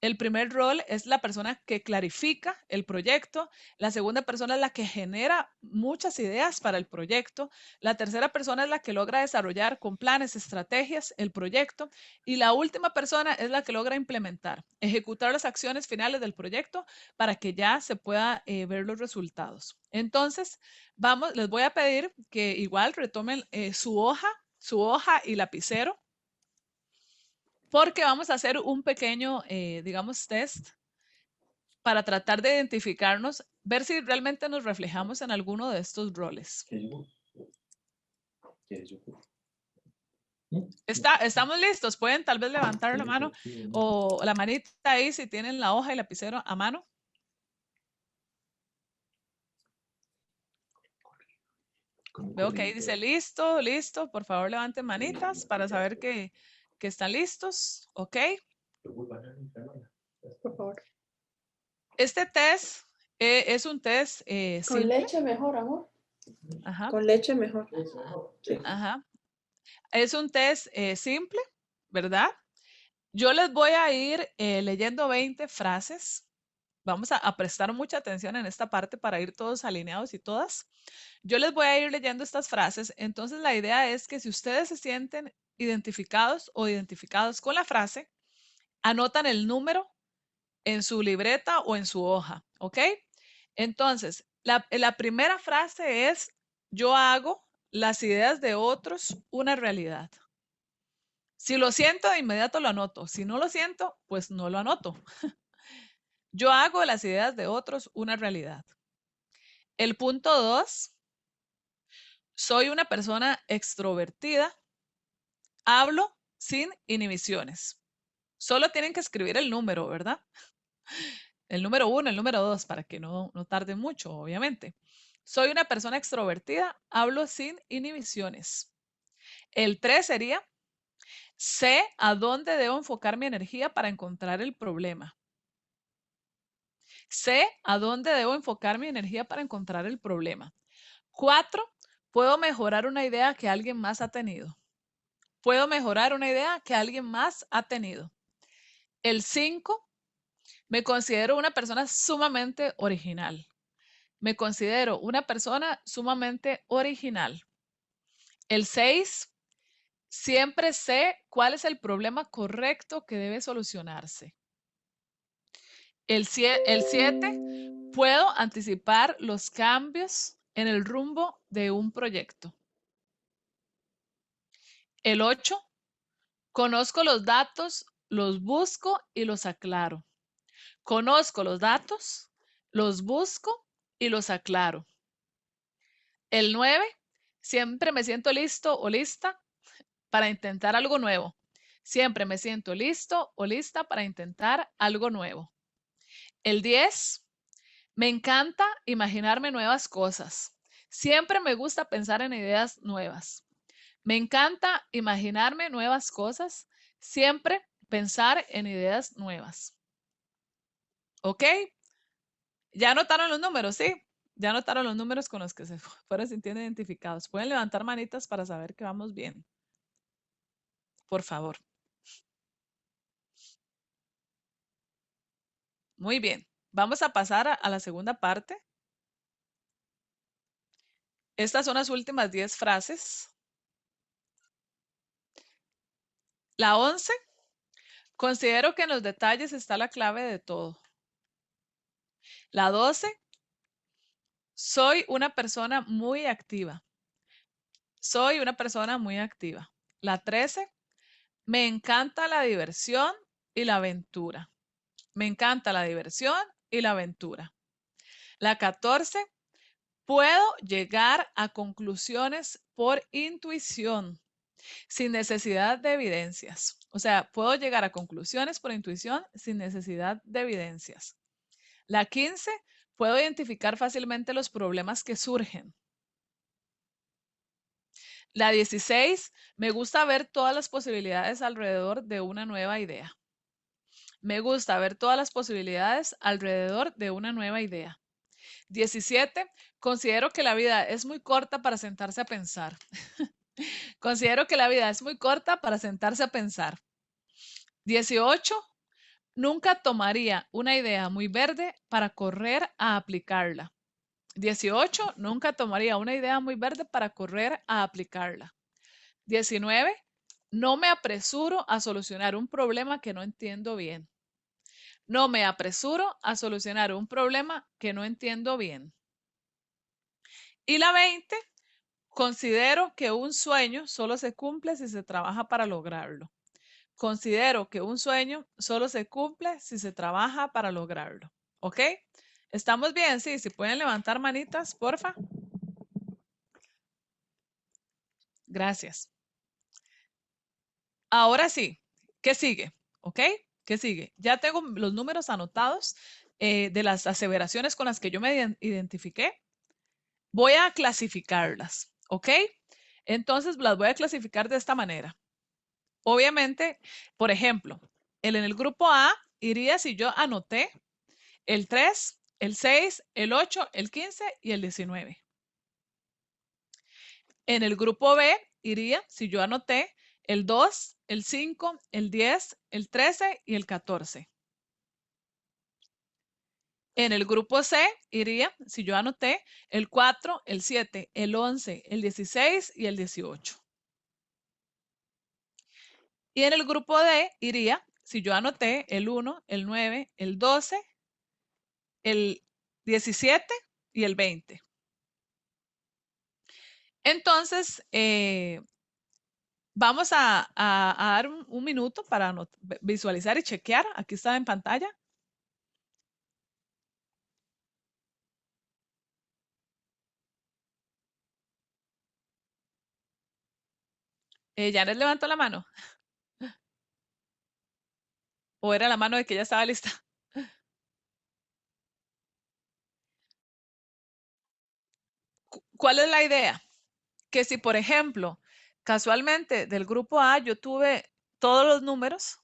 El primer rol es la persona que clarifica el proyecto. La segunda persona es la que genera muchas ideas para el proyecto. La tercera persona es la que logra desarrollar con planes, estrategias el proyecto. Y la última persona es la que logra implementar, ejecutar las acciones finales del proyecto para que ya se pueda ver los resultados. Entonces, les voy a pedir que igual retomen su hoja y lapicero, porque vamos a hacer un pequeño, digamos, test para tratar de identificarnos, ver si realmente nos reflejamos en alguno de estos roles. ¿Estamos listos? ¿Pueden tal vez levantar la mano o la manita ahí si tienen la hoja y lapicero a mano? Veo que ahí dice listo, listo. Por favor, levanten manitas para saber que están listos. ¿Ok? Por favor. Este test Es un test Con simple. leche mejor, amor. Ajá. Con leche mejor. Sí. Ajá. Es un test simple, ¿verdad? Yo les voy a ir leyendo 20 frases. Vamos a prestar mucha atención en esta parte para ir todos alineados y todas. Yo les voy a ir leyendo estas frases. Entonces, la idea es que si ustedes se sienten identificados o identificados con la frase, anotan el número en su libreta o en su hoja, ¿ok? Entonces, la primera frase es, yo hago las ideas de otros una realidad. Si lo siento, de inmediato lo anoto. Si no lo siento, pues no lo anoto. Yo hago las ideas de otros una realidad. El punto 2, soy una persona extrovertida. Hablo sin inhibiciones. Solo tienen que escribir el número, ¿verdad? El número 1, el número 2, para que no tarde mucho, obviamente. Soy una persona extrovertida. Hablo sin inhibiciones. El 3 sería, sé a dónde debo enfocar mi energía para encontrar el problema. Sé a dónde debo enfocar mi energía para encontrar el problema. 4, puedo mejorar una idea que alguien más ha tenido. Puedo mejorar una idea que alguien más ha tenido. El 5, me considero una persona sumamente original. Me considero una persona sumamente original. El 6, siempre sé cuál es el problema correcto que debe solucionarse. El 7, puedo anticipar los cambios en el rumbo de un proyecto. El 8, conozco los datos, los busco y los aclaro. Conozco los datos, los busco y los aclaro. El 9, siempre me siento listo o lista para intentar algo nuevo. Siempre me siento listo o lista para intentar algo nuevo. El 10, me encanta imaginarme nuevas cosas. Siempre me gusta pensar en ideas nuevas. Me encanta imaginarme nuevas cosas. Siempre pensar en ideas nuevas. ¿Ok? ¿Ya anotaron los números? Sí. Ya anotaron los números con los que se fueron sintiendo identificados. Pueden levantar manitas para saber que vamos bien. Por favor. Muy bien. Vamos a pasar a la segunda parte. Estas son las últimas 10 frases. La 11. Considero que en los detalles está la clave de todo. La 12. Soy una persona muy activa. Soy una persona muy activa. La 13. Me encanta la diversión y la aventura. Me encanta la diversión y la aventura. La 14. Puedo llegar a conclusiones por intuición, sin necesidad de evidencias. O sea, puedo llegar a conclusiones por intuición sin necesidad de evidencias. La 15, puedo identificar fácilmente los problemas que surgen. La 16, me gusta ver todas las posibilidades alrededor de una nueva idea. Me gusta ver todas las posibilidades alrededor de una nueva idea. 17, considero que la vida es muy corta para sentarse a pensar. Considero que la vida es muy corta para sentarse a pensar. 18, nunca tomaría una idea muy verde para correr a aplicarla. 18, nunca tomaría una idea muy verde para correr a aplicarla. 19, no me apresuro a solucionar un problema que no entiendo bien. No me apresuro a solucionar un problema que no entiendo bien. Y la 20, considero que un sueño solo se cumple si se trabaja para lograrlo. Considero que un sueño solo se cumple si se trabaja para lograrlo. ¿Ok? ¿Estamos bien? Sí, si pueden levantar manitas, porfa. Gracias. Ahora sí, ¿qué sigue? ¿Ok? ¿Qué sigue? Ya tengo los números anotados de las aseveraciones con las que yo me identifiqué. Voy a clasificarlas, ¿ok? Entonces las voy a clasificar de esta manera. Obviamente, por ejemplo, en el grupo A iría si yo anoté el 3 el 6, el 8, el 15 y el 19. En el grupo B iría, si yo anoté, el 2, el 5, el 10, el 13 y el 14. En el grupo C iría, si yo anoté, el 4, el 7, el 11, el 16 y el 18. Y en el grupo D iría, si yo anoté, el 1, el 9, el 12, el 17 y el 20. Entonces, vamos a dar un minuto para visualizar y chequear. Aquí está en pantalla. Janet levantó la mano. ¿O era la mano de que ya estaba lista? ¿Cuál es la idea? Que si, por ejemplo, casualmente del grupo A yo tuve todos los números,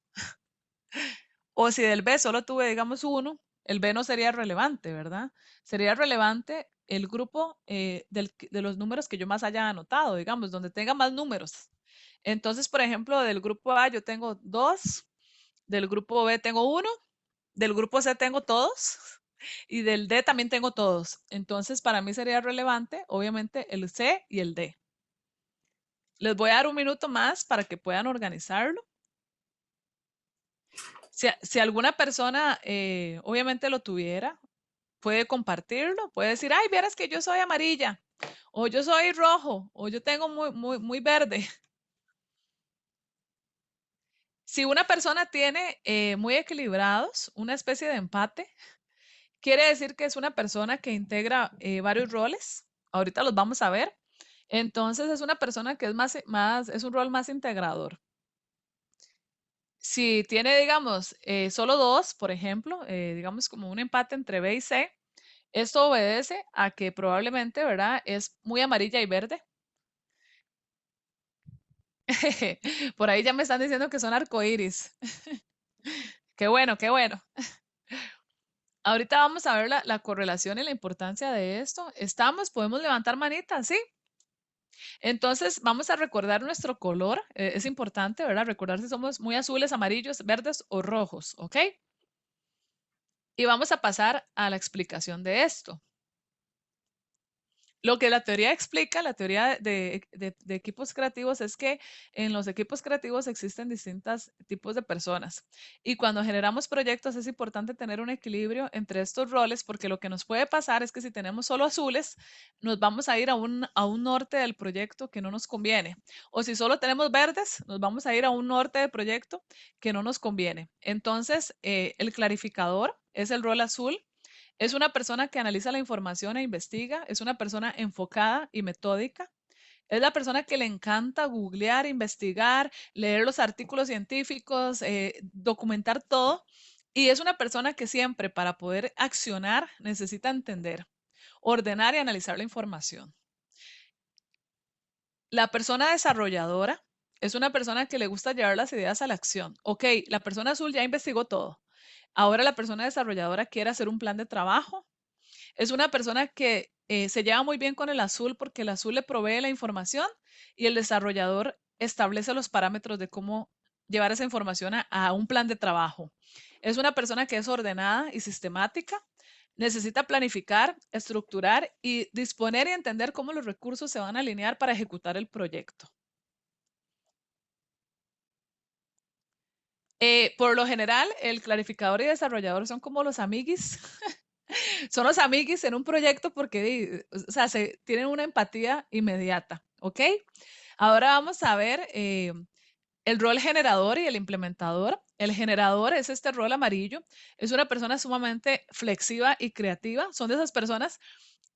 o si del B solo tuve, digamos, uno, el B no sería relevante, ¿verdad? Sería relevante el grupo de los números que yo más haya anotado, digamos, donde tenga más números. Entonces, por ejemplo, del grupo A yo tengo 2, del grupo B tengo 1, del grupo C tengo todos y del D también tengo todos. Entonces, para mí sería relevante, obviamente, el C y el D. Les voy a dar un minuto más para que puedan organizarlo. Si alguna persona obviamente lo tuviera, puede compartirlo, puede decir, ay, vieras que yo soy amarilla, o yo soy rojo, o yo tengo muy verde. Si una persona tiene muy equilibrados, una especie de empate, quiere decir que es una persona que integra varios roles. Ahorita los vamos a ver. Entonces es una persona que es un rol más integrador. Si tiene, digamos, solo 2, por ejemplo, digamos como un empate entre B y C, esto obedece a que probablemente, ¿verdad? Es muy amarilla y verde. Por ahí ya me están diciendo que son arcoíris. Qué bueno, qué bueno. Ahorita vamos a ver la correlación y la importancia de esto. ¿Estamos? ¿Podemos levantar manitas? ¿Sí? Entonces, vamos a recordar nuestro color. Es importante, ¿verdad? Recordar si somos muy azules, amarillos, verdes o rojos, ¿ok? Y vamos a pasar a la explicación de esto. Lo que la teoría explica, la teoría de equipos creativos, es que en los equipos creativos existen distintos tipos de personas. Y cuando generamos proyectos es importante tener un equilibrio entre estos roles, porque lo que nos puede pasar es que si tenemos solo azules, nos vamos a ir a un norte del proyecto que no nos conviene. O si solo tenemos verdes, nos vamos a ir a un norte del proyecto que no nos conviene. Entonces, el clarificador es el rol azul. Es una persona que analiza la información e investiga, es una persona enfocada y metódica. Es la persona que le encanta googlear, investigar, leer los artículos científicos, documentar todo. Y es una persona que siempre para poder accionar necesita entender, ordenar y analizar la información. La persona desarrolladora es una persona que le gusta llevar las ideas a la acción. Ok, la persona azul ya investigó todo. Ahora la persona desarrolladora quiere hacer un plan de trabajo. Es una persona que se lleva muy bien con el azul porque el azul le provee la información y el desarrollador establece los parámetros de cómo llevar esa información a un plan de trabajo. Es una persona que es ordenada y sistemática. Necesita planificar, estructurar y disponer y entender cómo los recursos se van a alinear para ejecutar el proyecto. Por lo general, el clarificador y desarrollador son como los amiguis. Son los amiguis en un proyecto porque, o sea, tienen una empatía inmediata, ¿ok? Ahora vamos a ver el rol generador y el implementador. El generador es este rol amarillo. Es una persona sumamente flexiva y creativa. Son de esas personas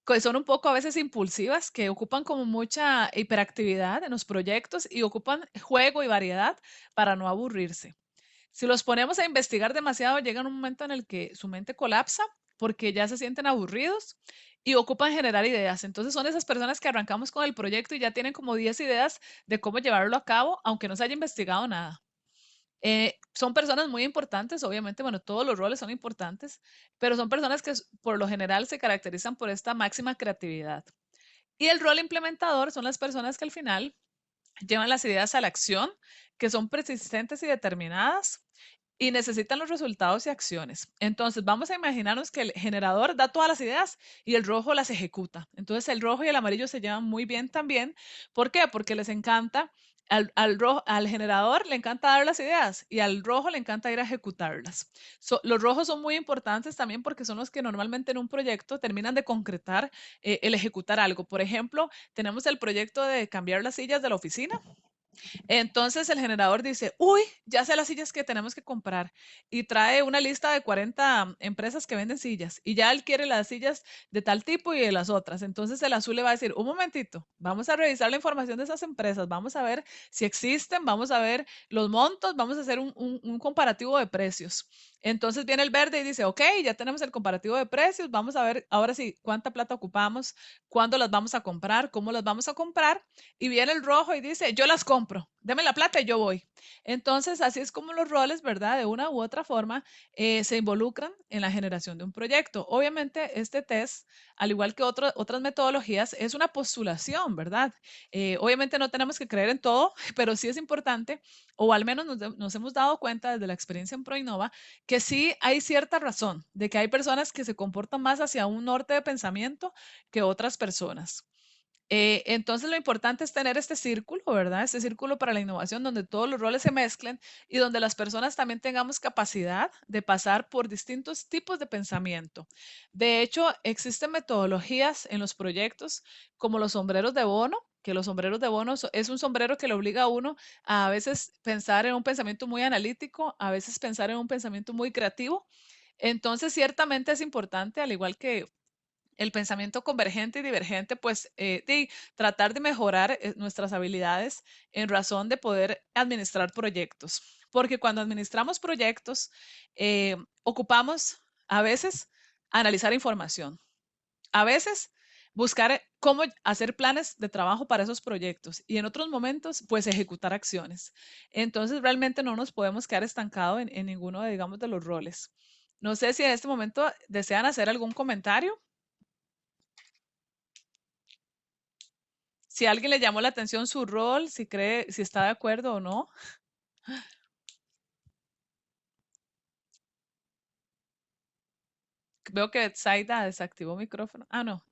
que son un poco a veces impulsivas, que ocupan como mucha hiperactividad en los proyectos y ocupan juego y variedad para no aburrirse. Si los ponemos a investigar demasiado, llegan un momento en el que su mente colapsa porque ya se sienten aburridos y ocupan generar ideas. Entonces son esas personas que arrancamos con el proyecto y ya tienen como 10 ideas de cómo llevarlo a cabo, aunque no se haya investigado nada. Son personas muy importantes, obviamente, bueno, todos los roles son importantes, pero son personas que por lo general se caracterizan por esta máxima creatividad. Y el rol implementador son las personas que al final llevan las ideas a la acción, que son persistentes y determinadas y necesitan los resultados y acciones. Entonces, vamos a imaginarnos que el generador da todas las ideas y el rojo las ejecuta. Entonces, el rojo y el amarillo se llevan muy bien también. ¿Por qué? Porque les encanta, al generador le encanta dar las ideas y al rojo le encanta ir a ejecutarlas. Los rojos son muy importantes también porque son los que normalmente en un proyecto terminan de concretar el ejecutar algo. Por ejemplo, tenemos el proyecto de cambiar las sillas de la oficina. Entonces el generador dice, uy, ya sé las sillas que tenemos que comprar y trae una lista de 40 empresas que venden sillas y ya él quiere las sillas de tal tipo y de las otras. Entonces el azul le va a decir, un momentito, vamos a revisar la información de esas empresas, vamos a ver si existen, vamos a ver los montos, vamos a hacer un comparativo de precios. Entonces viene el verde y dice, ok, ya tenemos el comparativo de precios, vamos a ver ahora sí cuánta plata ocupamos, cuándo las vamos a comprar, cómo las vamos a comprar. Y viene el rojo y dice, yo las compro, deme la plata y yo voy. Entonces, así es como los roles, ¿verdad? De una u otra forma, se involucran en la generación de un proyecto. Obviamente, este test, al igual que otras metodologías, es una postulación, ¿verdad? Obviamente no tenemos que creer en todo, pero sí es importante, o al menos nos hemos dado cuenta desde la experiencia en ProInnova, que sí hay cierta razón de que hay personas que se comportan más hacia un norte de pensamiento que otras personas. Entonces, lo importante es tener este círculo, ¿verdad? Este círculo para la innovación donde todos los roles se mezclen y donde las personas también tengamos capacidad de pasar por distintos tipos de pensamiento. De hecho, existen metodologías en los proyectos como los sombreros de bono, que los sombreros de bono es un sombrero que le obliga a uno a veces pensar en un pensamiento muy analítico, a veces pensar en un pensamiento muy creativo. Entonces, ciertamente es importante, al igual que el pensamiento convergente y divergente, pues tratar de mejorar nuestras habilidades en razón de poder administrar proyectos. Porque cuando administramos proyectos, ocupamos a veces analizar información, a veces buscar cómo hacer planes de trabajo para esos proyectos y en otros momentos, pues ejecutar acciones. Entonces, realmente no nos podemos quedar estancados en ninguno, digamos, de los roles. No sé si en este momento desean hacer algún comentario. Si a alguien le llamó la atención su rol, si cree, si está de acuerdo o no. Veo que Zaida desactivó micrófono. Ah, no.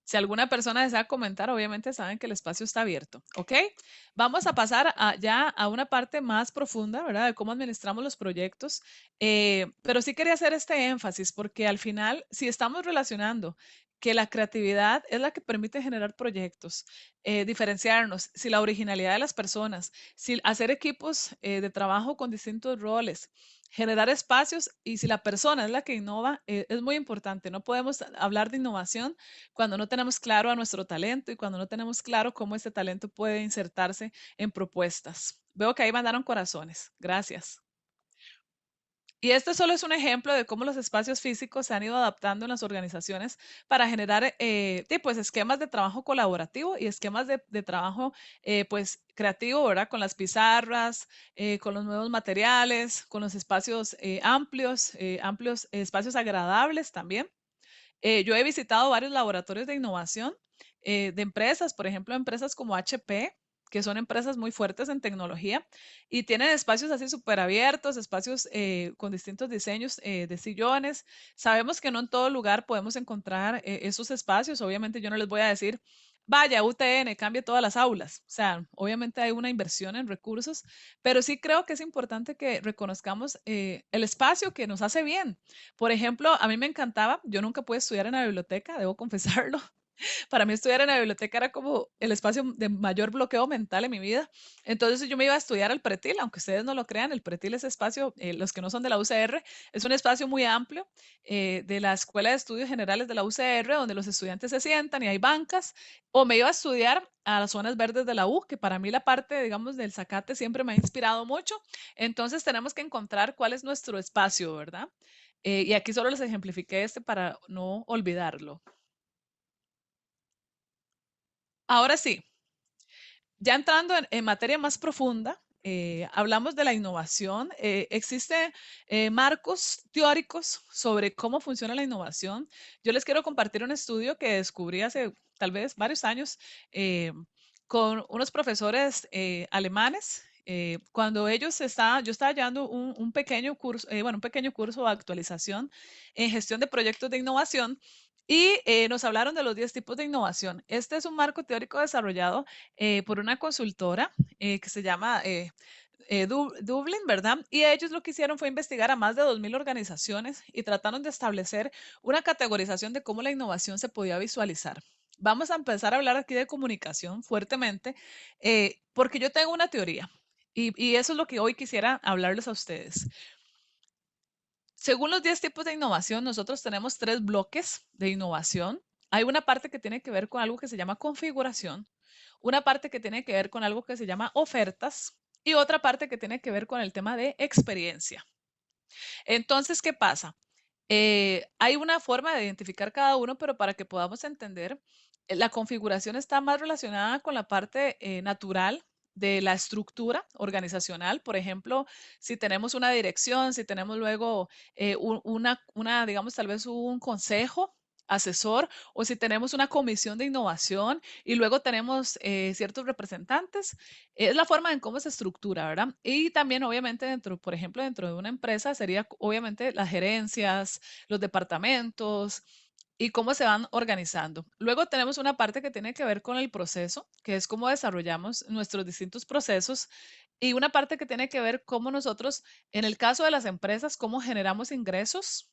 Si alguna persona desea comentar, obviamente saben que el espacio está abierto, ¿ok? Vamos a pasar ya a una parte más profunda, ¿verdad? De cómo administramos los proyectos. Pero sí quería hacer este énfasis porque al final, si estamos relacionando que la creatividad es la que permite generar proyectos, diferenciarnos, si la originalidad de las personas, si hacer equipos de trabajo con distintos roles, generar espacios y si la persona es la que innova, es muy importante. No podemos hablar de innovación cuando no tenemos claro a nuestro talento y cuando no tenemos claro cómo este talento puede insertarse en propuestas. Veo que ahí mandaron corazones. Gracias. Y este solo es un ejemplo de cómo los espacios físicos se han ido adaptando en las organizaciones para generar pues, esquemas de trabajo colaborativo y esquemas de trabajo pues, creativo, ¿verdad? Con las pizarras, con los nuevos materiales, con los espacios amplios, espacios agradables también. Yo he visitado varios laboratorios de innovación de empresas, por ejemplo, empresas como HP, que son empresas muy fuertes en tecnología y tienen espacios así súper abiertos, espacios con distintos diseños de sillones. Sabemos que no en todo lugar podemos encontrar esos espacios. Obviamente yo no les voy a decir, vaya, UTN, cambie todas las aulas. O sea, obviamente hay una inversión en recursos, pero sí creo que es importante que reconozcamos el espacio que nos hace bien. Por ejemplo, a mí me encantaba, yo nunca pude estudiar en la biblioteca, debo confesarlo. Para mí estudiar en la biblioteca era como el espacio de mayor bloqueo mental en mi vida. Entonces yo me iba a estudiar al pretil, aunque ustedes no lo crean, el pretil es espacio, los que no son de la UCR, es un espacio muy amplio de la Escuela de Estudios Generales de la UCR, donde los estudiantes se sientan y hay bancas, o me iba a estudiar a las zonas verdes de la U, que para mí la parte, digamos, del zacate siempre me ha inspirado mucho. Entonces tenemos que encontrar cuál es nuestro espacio, ¿verdad? Y aquí solo les ejemplifiqué este para no olvidarlo. Ahora sí, ya entrando en materia más profunda, hablamos de la innovación. Existen marcos teóricos sobre cómo funciona la innovación. Yo les quiero compartir un estudio que descubrí hace tal vez varios años con unos profesores alemanes. Cuando yo estaba llevando un pequeño curso, un pequeño curso de actualización en gestión de proyectos de innovación y nos hablaron de los 10 tipos de innovación. Este es un marco teórico desarrollado por una consultora que se llama Dublin, ¿verdad? Y ellos lo que hicieron fue investigar a más de 2000 organizaciones y trataron de establecer una categorización de cómo la innovación se podía visualizar. Vamos a empezar a hablar aquí de comunicación fuertemente, porque yo tengo una teoría y eso es lo que hoy quisiera hablarles a ustedes. Según los 10 tipos de innovación, nosotros tenemos 3 bloques de innovación. Hay una parte que tiene que ver con algo que se llama configuración, una parte que tiene que ver con algo que se llama ofertas y otra parte que tiene que ver con el tema de experiencia. Entonces, ¿qué pasa? Hay una forma de identificar cada uno, pero para que podamos entender, la configuración está más relacionada con la parte natural de la estructura organizacional. Por ejemplo, si tenemos una dirección, si tenemos luego digamos, tal vez un consejo asesor, o si tenemos una comisión de innovación y luego tenemos ciertos representantes, es la forma en cómo se estructura, ¿verdad? Y también, obviamente, por ejemplo, dentro de una empresa sería, obviamente, las gerencias, los departamentos y cómo se van organizando. Luego tenemos una parte que tiene que ver con el proceso, que es cómo desarrollamos nuestros distintos procesos, y una parte que tiene que ver cómo nosotros, en el caso de las empresas, cómo generamos ingresos.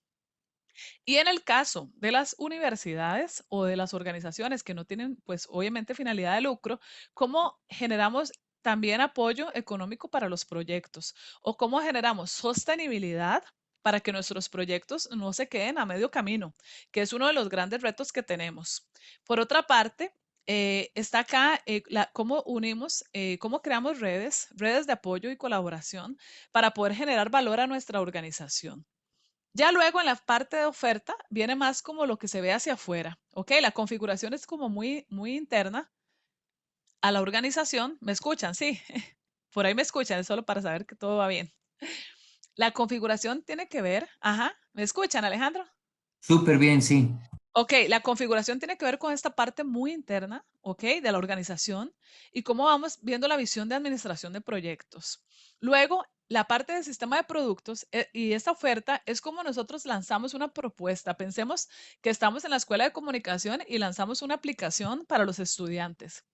Y en el caso de las universidades o de las organizaciones que no tienen, pues obviamente finalidad de lucro, ¿cómo generamos también apoyo económico para los proyectos? ¿O cómo generamos sostenibilidad para que nuestros proyectos no se queden a medio camino? Que es uno de los grandes retos que tenemos. Por otra parte, está acá cómo unimos, cómo creamos redes de apoyo y colaboración para poder generar valor a nuestra organización. Ya luego en la parte de oferta viene más como lo que se ve hacia afuera, ¿ok? La configuración es como muy interna a la organización. ¿Me escuchan? Sí. Por ahí me escuchan, es solo para saber que todo va bien. La configuración tiene que ver, ajá, ¿me escuchan, Alejandro? Súper bien, sí. Ok, la configuración tiene que ver con esta parte muy interna, ok, de la organización y cómo vamos viendo la visión de administración de proyectos. Luego, la parte del sistema de productos y esta oferta es como nosotros lanzamos una propuesta. Pensemos que estamos en la escuela de comunicación y lanzamos una aplicación para los estudiantes,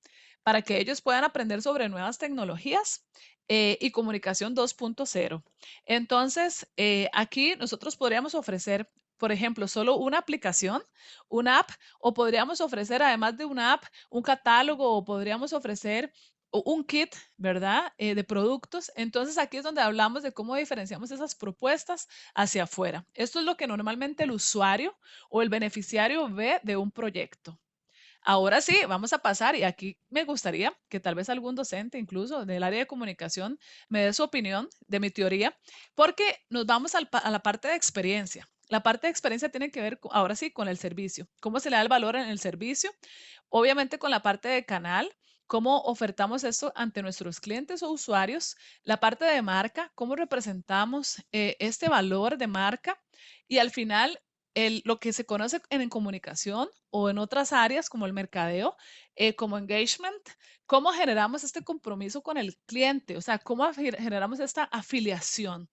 para que ellos puedan aprender sobre nuevas tecnologías y comunicación 2.0. Entonces, aquí nosotros podríamos ofrecer, por ejemplo, solo una aplicación, una app, o podríamos ofrecer, además de una app, un catálogo, o podríamos ofrecer un kit, ¿verdad? De productos. Entonces, aquí es donde hablamos de cómo diferenciamos esas propuestas hacia afuera. Esto es lo que normalmente el usuario o el beneficiario ve de un proyecto. Ahora sí, vamos a pasar y aquí me gustaría que tal vez algún docente, incluso del área de comunicación, me dé su opinión de mi teoría, porque nos vamos a la parte de experiencia. La parte de experiencia tiene que ver, ahora sí, con el servicio. ¿Cómo se le da el valor en el servicio? Obviamente con la parte de canal, cómo ofertamos esto ante nuestros clientes o usuarios. La parte de marca, cómo representamos este valor de marca. Y al final, lo que se conoce en comunicación o en otras áreas como el mercadeo, como engagement, cómo generamos este compromiso con el cliente, o sea, cómo generamos esta afiliación.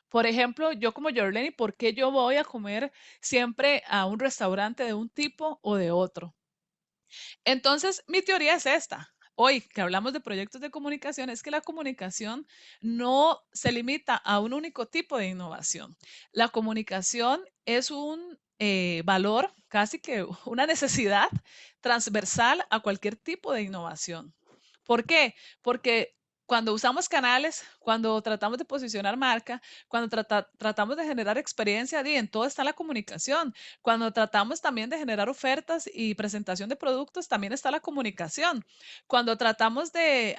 Por ejemplo, yo como Jorleni, ¿por qué yo voy a comer siempre a un restaurante de un tipo o de otro? Entonces, mi teoría es esta. Hoy que hablamos de proyectos de comunicación, es que la comunicación no se limita a un único tipo de innovación. La comunicación es un valor, casi que una necesidad transversal a cualquier tipo de innovación. ¿Por qué? Porque cuando usamos canales, cuando tratamos de posicionar marca, cuando tratamos de generar experiencia, en todo está la comunicación. Cuando tratamos también de generar ofertas y presentación de productos, también está la comunicación. Cuando tratamos de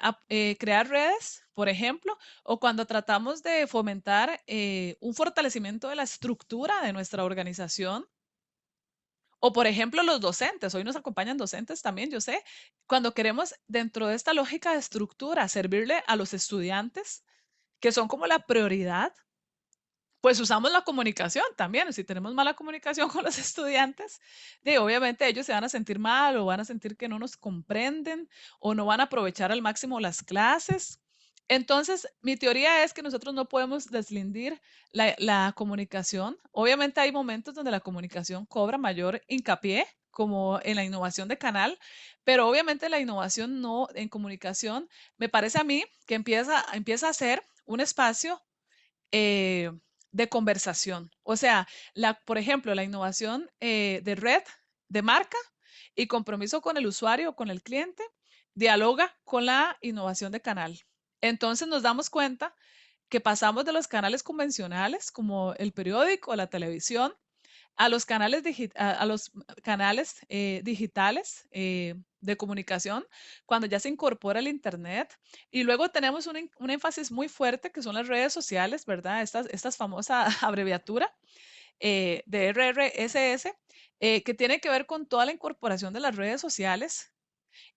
crear redes, por ejemplo, o cuando tratamos de fomentar un fortalecimiento de la estructura de nuestra organización, O por ejemplo, los docentes, hoy nos acompañan docentes también, yo sé, cuando queremos dentro de esta lógica de estructura servirle a los estudiantes, que son como la prioridad, pues usamos la comunicación también. Si tenemos mala comunicación con los estudiantes, obviamente ellos se van a sentir mal o van a sentir que no nos comprenden o no van a aprovechar al máximo las clases. Entonces, mi teoría es que nosotros no podemos deslindir la comunicación. Obviamente hay momentos donde la comunicación cobra mayor hincapié, como en la innovación de canal, pero obviamente la innovación no en comunicación, me parece a mí que empieza a ser un espacio de conversación. O sea, por ejemplo, la innovación de red, de marca y compromiso con el usuario o con el cliente, dialoga con la innovación de canal. Entonces nos damos cuenta que pasamos de los canales convencionales como el periódico, la televisión, a los canales, digitales de comunicación, cuando ya se incorpora el Internet. Y luego tenemos un énfasis muy fuerte que son las redes sociales, ¿verdad? Esta famosa abreviatura de RRSS, que tiene que ver con toda la incorporación de las redes sociales.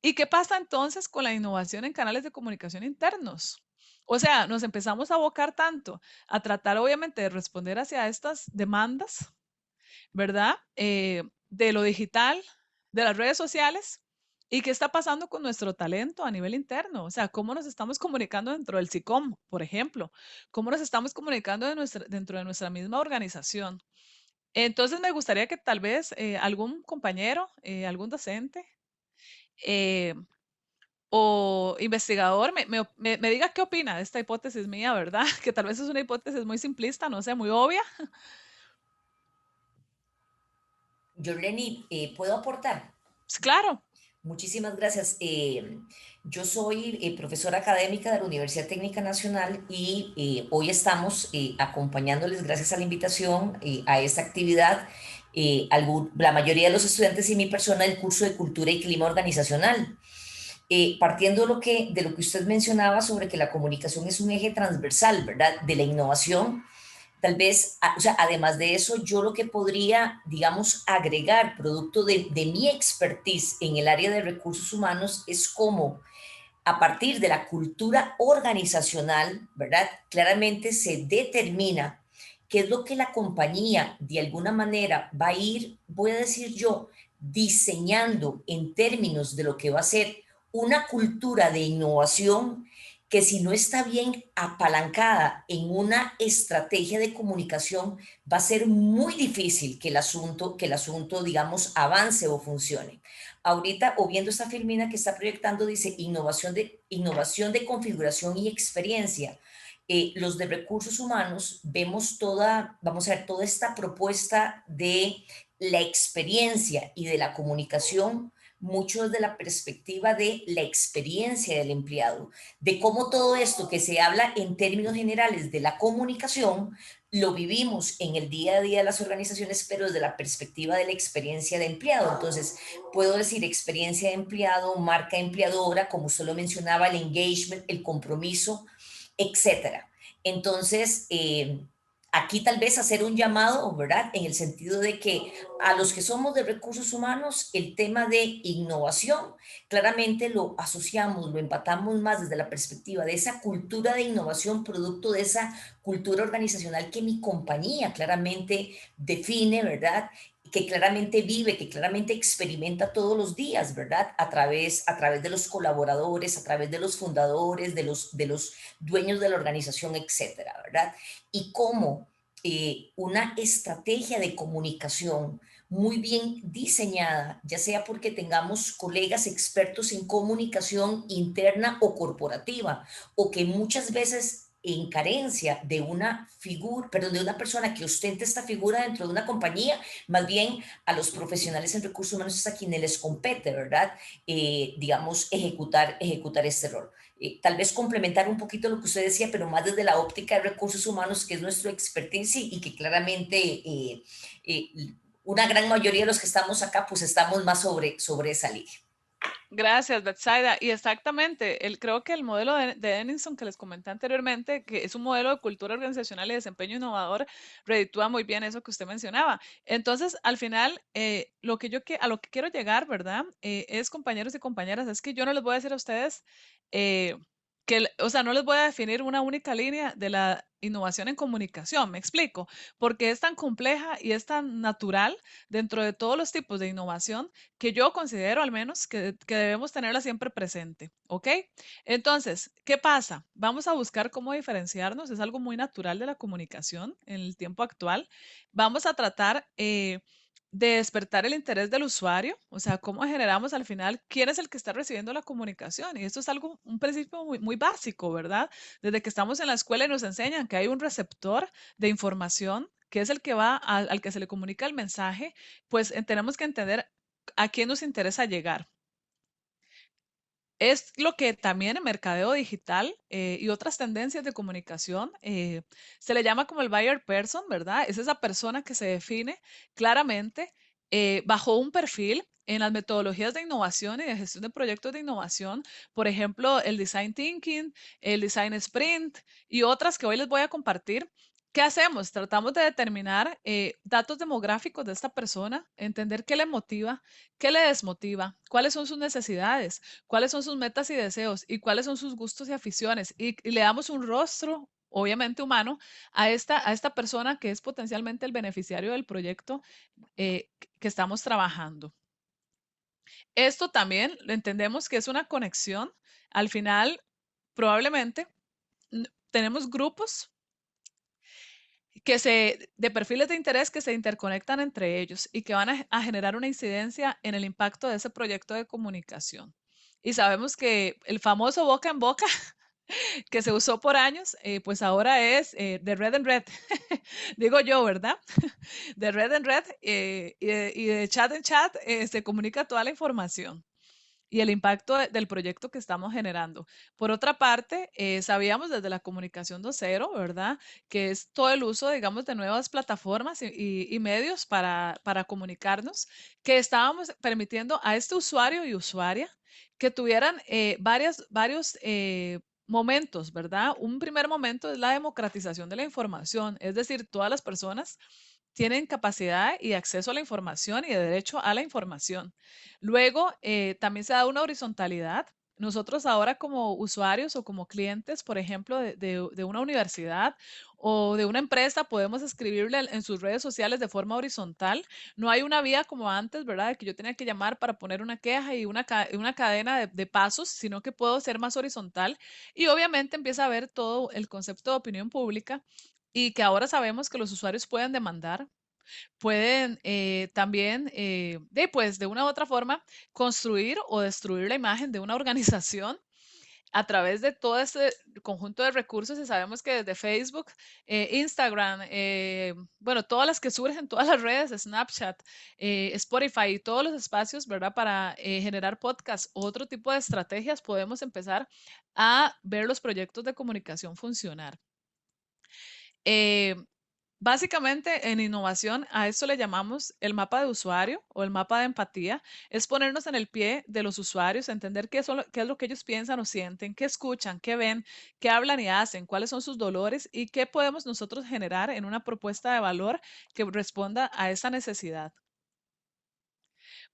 ¿Y qué pasa entonces con la innovación en canales de comunicación internos? O sea, nos empezamos a abocar tanto a tratar obviamente de responder hacia estas demandas, ¿verdad? De lo digital, de las redes sociales. ¿Y qué está pasando con nuestro talento a nivel interno? O sea, ¿cómo nos estamos comunicando dentro del SICOM, por ejemplo? ¿Cómo nos estamos comunicando dentro de nuestra misma organización? Entonces, me gustaría que tal vez algún compañero, algún docente o investigador me diga qué opina de esta hipótesis mía, ¿verdad? Que tal vez es una hipótesis muy simplista, no sé, muy obvia. Yorleni, ¿puedo aportar? Claro. Muchísimas gracias. Yo soy profesora académica de la Universidad Técnica Nacional y hoy estamos acompañándoles, gracias a la invitación, a esta actividad, la mayoría de los estudiantes y mi persona del curso de Cultura y Clima Organizacional. Partiendo de lo que usted mencionaba sobre que la comunicación es un eje transversal, ¿verdad?, de la innovación. Tal vez, o sea, además de eso, yo lo que podría, digamos, agregar, producto de mi expertise en el área de recursos humanos, es cómo a partir de la cultura organizacional, ¿verdad?, claramente se determina qué es lo que la compañía de alguna manera va a ir, voy a decir yo, diseñando en términos de lo que va a ser una cultura de innovación que si no está bien apalancada en una estrategia de comunicación, va a ser muy difícil que el asunto, digamos, avance o funcione. Ahorita, o viendo esta filmina que está proyectando, dice innovación de configuración y experiencia. Los de recursos humanos vemos vamos a ver toda esta propuesta de la experiencia y de la comunicación, mucho desde la perspectiva de la experiencia del empleado, de cómo todo esto que se habla en términos generales de la comunicación, lo vivimos en el día a día de las organizaciones, pero desde la perspectiva de la experiencia de empleado. Entonces, puedo decir experiencia de empleado, marca empleadora, como usted lo mencionaba, el engagement, el compromiso, etcétera. Entonces, aquí tal vez hacer un llamado, ¿verdad?, en el sentido de que a los que somos de recursos humanos, el tema de innovación, claramente lo asociamos, lo empatamos más desde la perspectiva de esa cultura de innovación, producto de esa cultura organizacional que mi compañía claramente define, ¿verdad?, que claramente vive, que claramente experimenta todos los días, ¿verdad?, a través de los colaboradores, a través de los fundadores, de los dueños de la organización, etcétera, ¿verdad? Y cómo una estrategia de comunicación muy bien diseñada, ya sea porque tengamos colegas expertos en comunicación interna o corporativa, o que muchas veces en carencia de una figura, de una persona que ostente esta figura dentro de una compañía, más bien a los profesionales en recursos humanos es a quienes les compete, ¿verdad?, digamos, ejecutar este rol. Tal vez complementar un poquito lo que usted decía, pero más desde la óptica de recursos humanos, que es nuestro expertise y que claramente una gran mayoría de los que estamos acá, pues estamos más sobre esa línea. Gracias, Betsaida. Y exactamente, creo que el modelo de Denison que les comenté anteriormente, que es un modelo de cultura organizacional y desempeño innovador, reditúa muy bien eso que usted mencionaba. Entonces, al final, a lo que quiero llegar, ¿verdad? Es, compañeros y compañeras, es que yo no les voy a decir a ustedes eh, o sea, no les voy a definir una única línea de la innovación en comunicación, me explico, porque es tan compleja y es tan natural dentro de todos los tipos de innovación que yo considero al menos que debemos tenerla siempre presente, ¿ok? Entonces, ¿qué pasa? Vamos a buscar cómo diferenciarnos, es algo muy natural de la comunicación en el tiempo actual. Vamos a tratar de despertar el interés del usuario, o sea, cómo generamos al final quién es el que está recibiendo la comunicación. Y esto es algo, un principio muy, muy básico, ¿verdad? Desde que estamos en la escuela y nos enseñan que hay un receptor de información que es el que va al que se le comunica el mensaje, pues tenemos que entender a quién nos interesa llegar. Es lo que también en mercadeo digital y otras tendencias de comunicación se le llama como el buyer person, ¿verdad? Es esa persona que se define claramente bajo un perfil en las metodologías de innovación y de gestión de proyectos de innovación, por ejemplo, el design thinking, el design sprint y otras que hoy les voy a compartir. ¿Qué hacemos? Tratamos de determinar datos demográficos de esta persona, entender qué le motiva, qué le desmotiva, cuáles son sus necesidades, cuáles son sus metas y deseos y cuáles son sus gustos y aficiones. Y le damos un rostro, obviamente humano, a esta persona que es potencialmente el beneficiario del proyecto que estamos trabajando. Esto también lo entendemos que es una conexión. Al final, probablemente tenemos grupos de perfiles de interés que se interconectan entre ellos y que van a generar una incidencia en el impacto de ese proyecto de comunicación. Y sabemos que el famoso boca en boca que se usó por años, pues ahora es de red en red, digo yo, ¿verdad? De red en red y de chat en chat se comunica toda la información y el impacto del proyecto que estamos generando. Por otra parte, sabíamos desde la comunicación 2.0, ¿verdad? Que es todo el uso, digamos, de nuevas plataformas y medios para comunicarnos, que estábamos permitiendo a este usuario y usuaria que tuvieran varios momentos, ¿verdad? Un primer momento es la democratización de la información, es decir, todas las personas tienen capacidad y acceso a la información y de derecho a la información. Luego, también se da una horizontalidad. Nosotros ahora como usuarios o como clientes, por ejemplo, de una universidad o de una empresa, podemos escribirle en sus redes sociales de forma horizontal. No hay una vía como antes, ¿verdad? De que yo tenía que llamar para poner una queja y una cadena de pasos, sino que puedo ser más horizontal. Y obviamente empieza a haber todo el concepto de opinión pública y que ahora sabemos que los usuarios pueden demandar, pueden también, pues de una u otra forma, construir o destruir la imagen de una organización a través de todo este conjunto de recursos y sabemos que desde Facebook, Instagram, bueno, todas las que surgen, todas las redes, Snapchat, Spotify y todos los espacios, ¿verdad? Para generar podcasts o otro tipo de estrategias, podemos empezar a ver los proyectos de comunicación funcionar. Básicamente en innovación a esto le llamamos el mapa de usuario o el mapa de empatía. Es ponernos en el pie de los usuarios, entender qué es lo que ellos piensan o sienten, qué escuchan, qué ven, qué hablan y hacen, cuáles son sus dolores y qué podemos nosotros generar en una propuesta de valor que responda a esa necesidad.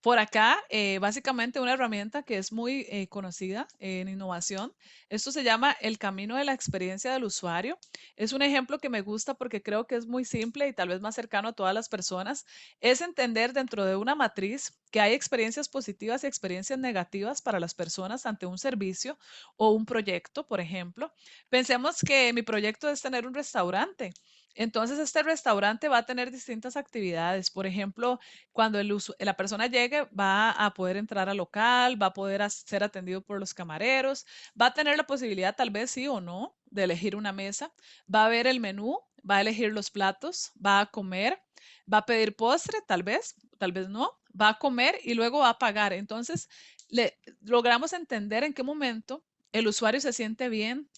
Por acá, básicamente una herramienta que es muy conocida en innovación. Esto se llama el camino de la experiencia del usuario. Es un ejemplo que me gusta porque creo que es muy simple y tal vez más cercano a todas las personas. Es entender dentro de una matriz que hay experiencias positivas y experiencias negativas para las personas ante un servicio o un proyecto, por ejemplo. Pensemos que mi proyecto es tener un restaurante. Entonces, este restaurante va a tener distintas actividades. Por ejemplo, cuando la persona llegue, va a poder entrar al local, va a poder ser atendido por los camareros, va a tener la posibilidad, tal vez sí o no, de elegir una mesa, va a ver el menú, va a elegir los platos, va a comer, va a pedir postre, tal vez no, va a comer y luego va a pagar. Entonces, logramos entender en qué momento el usuario se siente bien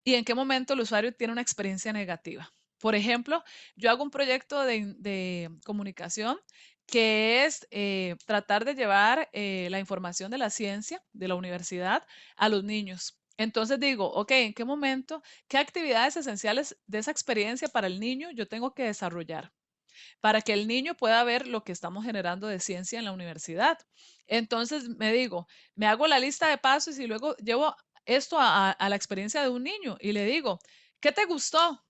y en qué momento el usuario tiene una experiencia negativa. Por ejemplo, yo hago un proyecto de comunicación que es tratar de llevar la información de la ciencia, de la universidad, a los niños. Entonces digo, ok, ¿en qué momento, qué actividades esenciales de esa experiencia para el niño yo tengo que desarrollar? Para que el niño pueda ver lo que estamos generando de ciencia en la universidad. Entonces me digo, me hago la lista de pasos y luego llevo esto a la experiencia de un niño y le digo, ¿qué te gustó?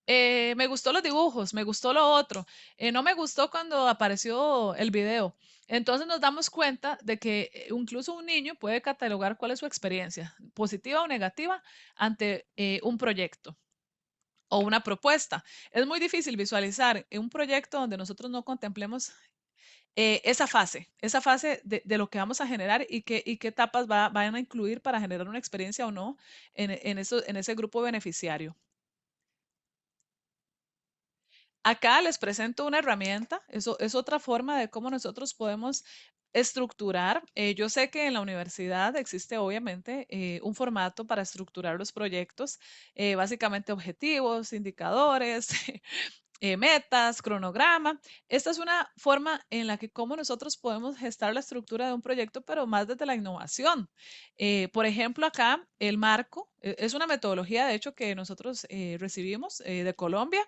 Me gustó los dibujos, me gustó lo otro, no me gustó cuando apareció el video. Entonces nos damos cuenta de que incluso un niño puede catalogar cuál es su experiencia, positiva o negativa, ante un proyecto o una propuesta. Es muy difícil visualizar en un proyecto donde nosotros no contemplemos esa fase de lo que vamos a generar y qué etapas van a incluir para generar una experiencia o no en ese grupo beneficiario. Acá les presento una herramienta, eso es otra forma de cómo nosotros podemos estructurar. Yo sé que en la universidad existe obviamente un formato para estructurar los proyectos, básicamente objetivos, indicadores, metas, cronograma. Esta es una forma en la que cómo nosotros podemos gestar la estructura de un proyecto, pero más desde la innovación. Por ejemplo, acá el marco es una metodología, de hecho, que nosotros recibimos de Colombia.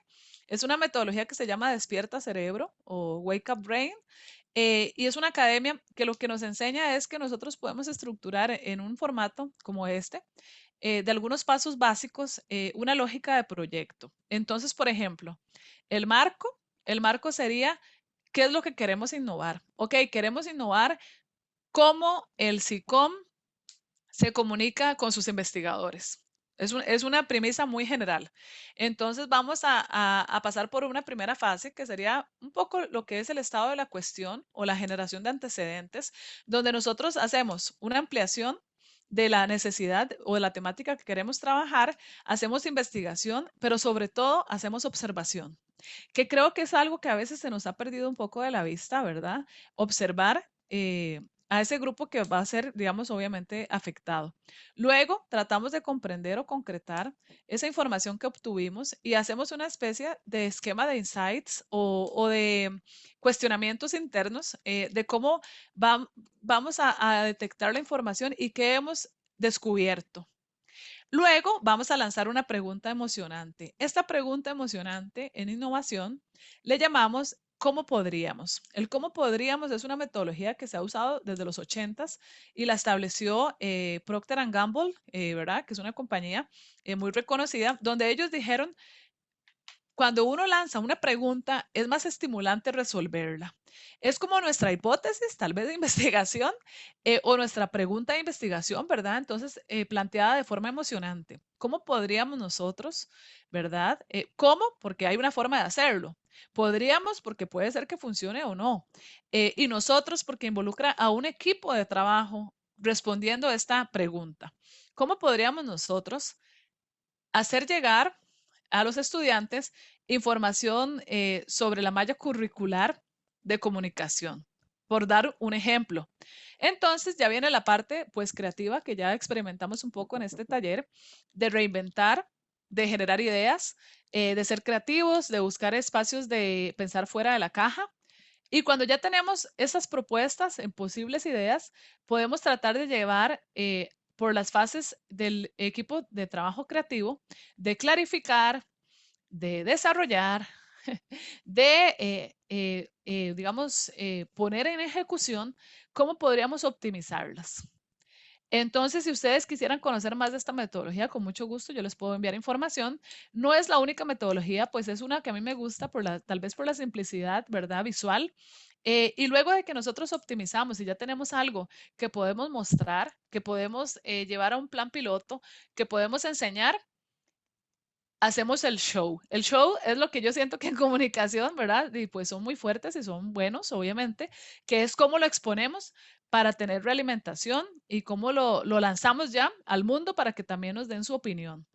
Es una metodología que se llama Despierta Cerebro o Wake Up Brain. Y es una academia que lo que nos enseña es que nosotros podemos estructurar en un formato como este, de algunos pasos básicos, una lógica de proyecto. Entonces, por ejemplo, el marco sería, ¿qué es lo que queremos innovar? Ok, queremos innovar cómo el SICOM se comunica con sus investigadores. Es una premisa muy general. Entonces vamos a pasar por una primera fase que sería un poco lo que es el estado de la cuestión o la generación de antecedentes, donde nosotros hacemos una ampliación de la necesidad o de la temática que queremos trabajar, hacemos investigación, pero sobre todo hacemos observación, que creo que es algo que a veces se nos ha perdido un poco de la vista, ¿verdad? Observar a ese grupo que va a ser, digamos, obviamente afectado. Luego tratamos de comprender o concretar esa información que obtuvimos y hacemos una especie de esquema de insights o de cuestionamientos internos de cómo vamos a detectar la información y qué hemos descubierto. Luego vamos a lanzar una pregunta emocionante. Esta pregunta emocionante en innovación le llamamos ¿cómo podríamos? El cómo podríamos es una metodología que se ha usado desde los 80s y la estableció Procter & Gamble, ¿verdad? Que es una compañía muy reconocida, donde ellos dijeron, cuando uno lanza una pregunta, es más estimulante resolverla. Es como nuestra hipótesis, tal vez de investigación, o nuestra pregunta de investigación, ¿verdad? Entonces, planteada de forma emocionante. ¿Cómo podríamos nosotros, ¿verdad? ¿Cómo? Porque hay una forma de hacerlo. Podríamos porque puede ser que funcione o no. Y nosotros porque involucra a un equipo de trabajo respondiendo a esta pregunta. ¿Cómo podríamos nosotros hacer llegar a los estudiantes información sobre la malla curricular de comunicación, por dar un ejemplo? Entonces ya viene la parte pues creativa que ya experimentamos un poco en este taller, de reinventar, de generar ideas, de ser creativos, de buscar espacios de pensar fuera de la caja. Y cuando ya tenemos esas propuestas en posibles ideas, podemos tratar de llevar por las fases del equipo de trabajo creativo, de clarificar, de desarrollar, de, digamos, poner en ejecución cómo podríamos optimizarlas. Entonces, si ustedes quisieran conocer más de esta metodología, con mucho gusto yo les puedo enviar información. No es la única metodología, pues es una que a mí me gusta tal vez por la simplicidad, ¿verdad? Visual. Y luego de que nosotros optimizamos y ya tenemos algo que podemos mostrar, que podemos llevar a un plan piloto, que podemos enseñar, hacemos el show. El show es lo que yo siento que en comunicación, ¿verdad? Y pues son muy fuertes y son buenos, obviamente, que es cómo lo exponemos para tener realimentación y cómo lo lanzamos ya al mundo para que también nos den su opinión.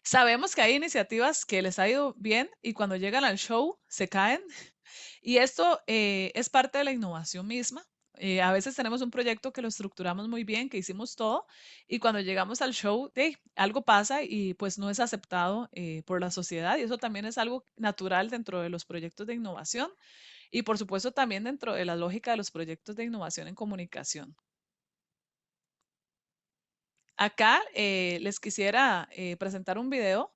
Sabemos que hay iniciativas que les ha ido bien y cuando llegan al show se caen. Y esto es parte de la innovación misma. A veces tenemos un proyecto que lo estructuramos muy bien, que hicimos todo, y cuando llegamos al show, algo pasa y pues no es aceptado por la sociedad, y eso también es algo natural dentro de los proyectos de innovación. y por supuesto también dentro de la lógica de los proyectos de innovación en comunicación. Acá les quisiera presentar un video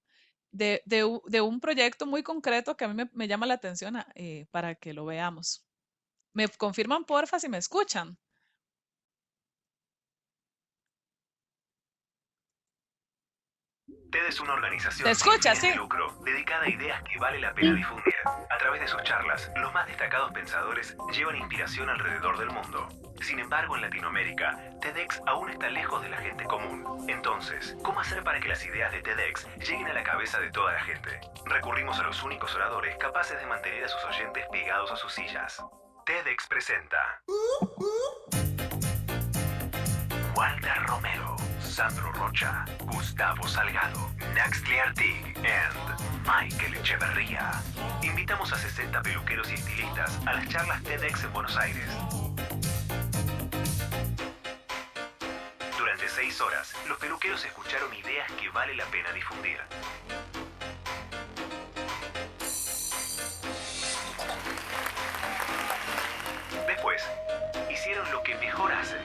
de un proyecto muy concreto que a mí me llama la atención para que lo veamos. ¿Me confirman porfa si me escuchan? TED es una organización ¿Se escucha? sin fines de Sí. lucro dedicada a ideas que vale la pena difundir. A través de sus charlas, los más destacados pensadores llevan inspiración alrededor del mundo. Sin embargo, en Latinoamérica, TEDx aún está lejos de la gente común. Entonces, ¿cómo hacer para que las ideas de TEDx lleguen a la cabeza de toda la gente? Recurrimos a los únicos oradores capaces de mantener a sus oyentes pegados a sus sillas. TEDx presenta Walter Romero, Sandro Rocha, Gustavo Salgado, Naxli Artig and Michael Echeverría. Invitamos a 60 peluqueros y estilistas a las charlas TEDx en Buenos Aires. Durante 6 horas, los peluqueros escucharon ideas que vale la pena difundir. Después, hicieron lo que mejor hacen: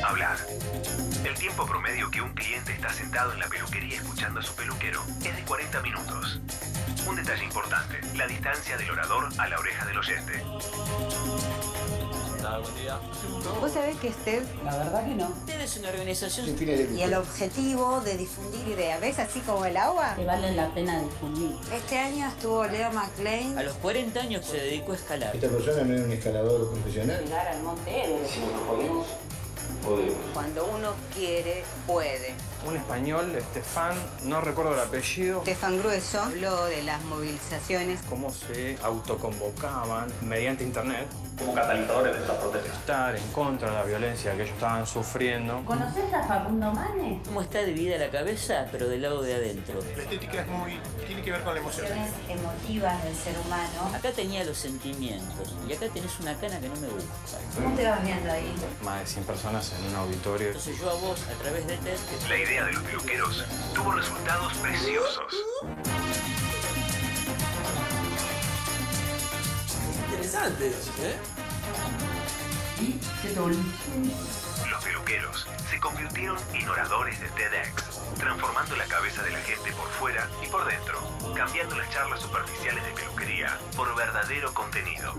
hablar. El tiempo promedio que un cliente está sentado en la peluquería escuchando a su peluquero es de 40 minutos. Un detalle importante: la distancia del orador a la oreja del oyente. Buen día. ¿Vos sabés qué es TED? La verdad que no. TED es una organización Sin fines de lucro. y el objetivo de difundir ideas. ¿Ves así como el agua? Que vale la pena difundir. Este año estuvo Leo McLean. A los 40 años se dedicó a escalar. Esta persona no es un escalador profesional. Llegar al Monte Everest. Si no podemos, podemos. Cuando uno quiere, puede. Un español, Estefan, no recuerdo el apellido. Estefan Grueso habló de las movilizaciones. Cómo se autoconvocaban mediante internet. Como catalizadores de estas protestas. Estar en contra de la violencia que ellos estaban sufriendo. ¿Conoces a Facundo Manes? ¿Cómo está dividida la cabeza, pero del lado de adentro? La estética tiene que ver con la emoción. Emotivas del ser humano. Acá tenía los sentimientos y acá tenés una cana que no me gusta. ¿Cómo te vas viendo ahí? Más de 100 personas en un auditorio. Entonces yo a vos, a través de TED... La idea de los peluqueros tuvo resultados preciosos. Interesante eso, ¿eh? ¿Y qué tal? Los peluqueros se convirtieron en oradores de TEDx, transformando la cabeza de la gente por fuera y por dentro, cambiando las charlas superficiales de peluquería por verdadero contenido.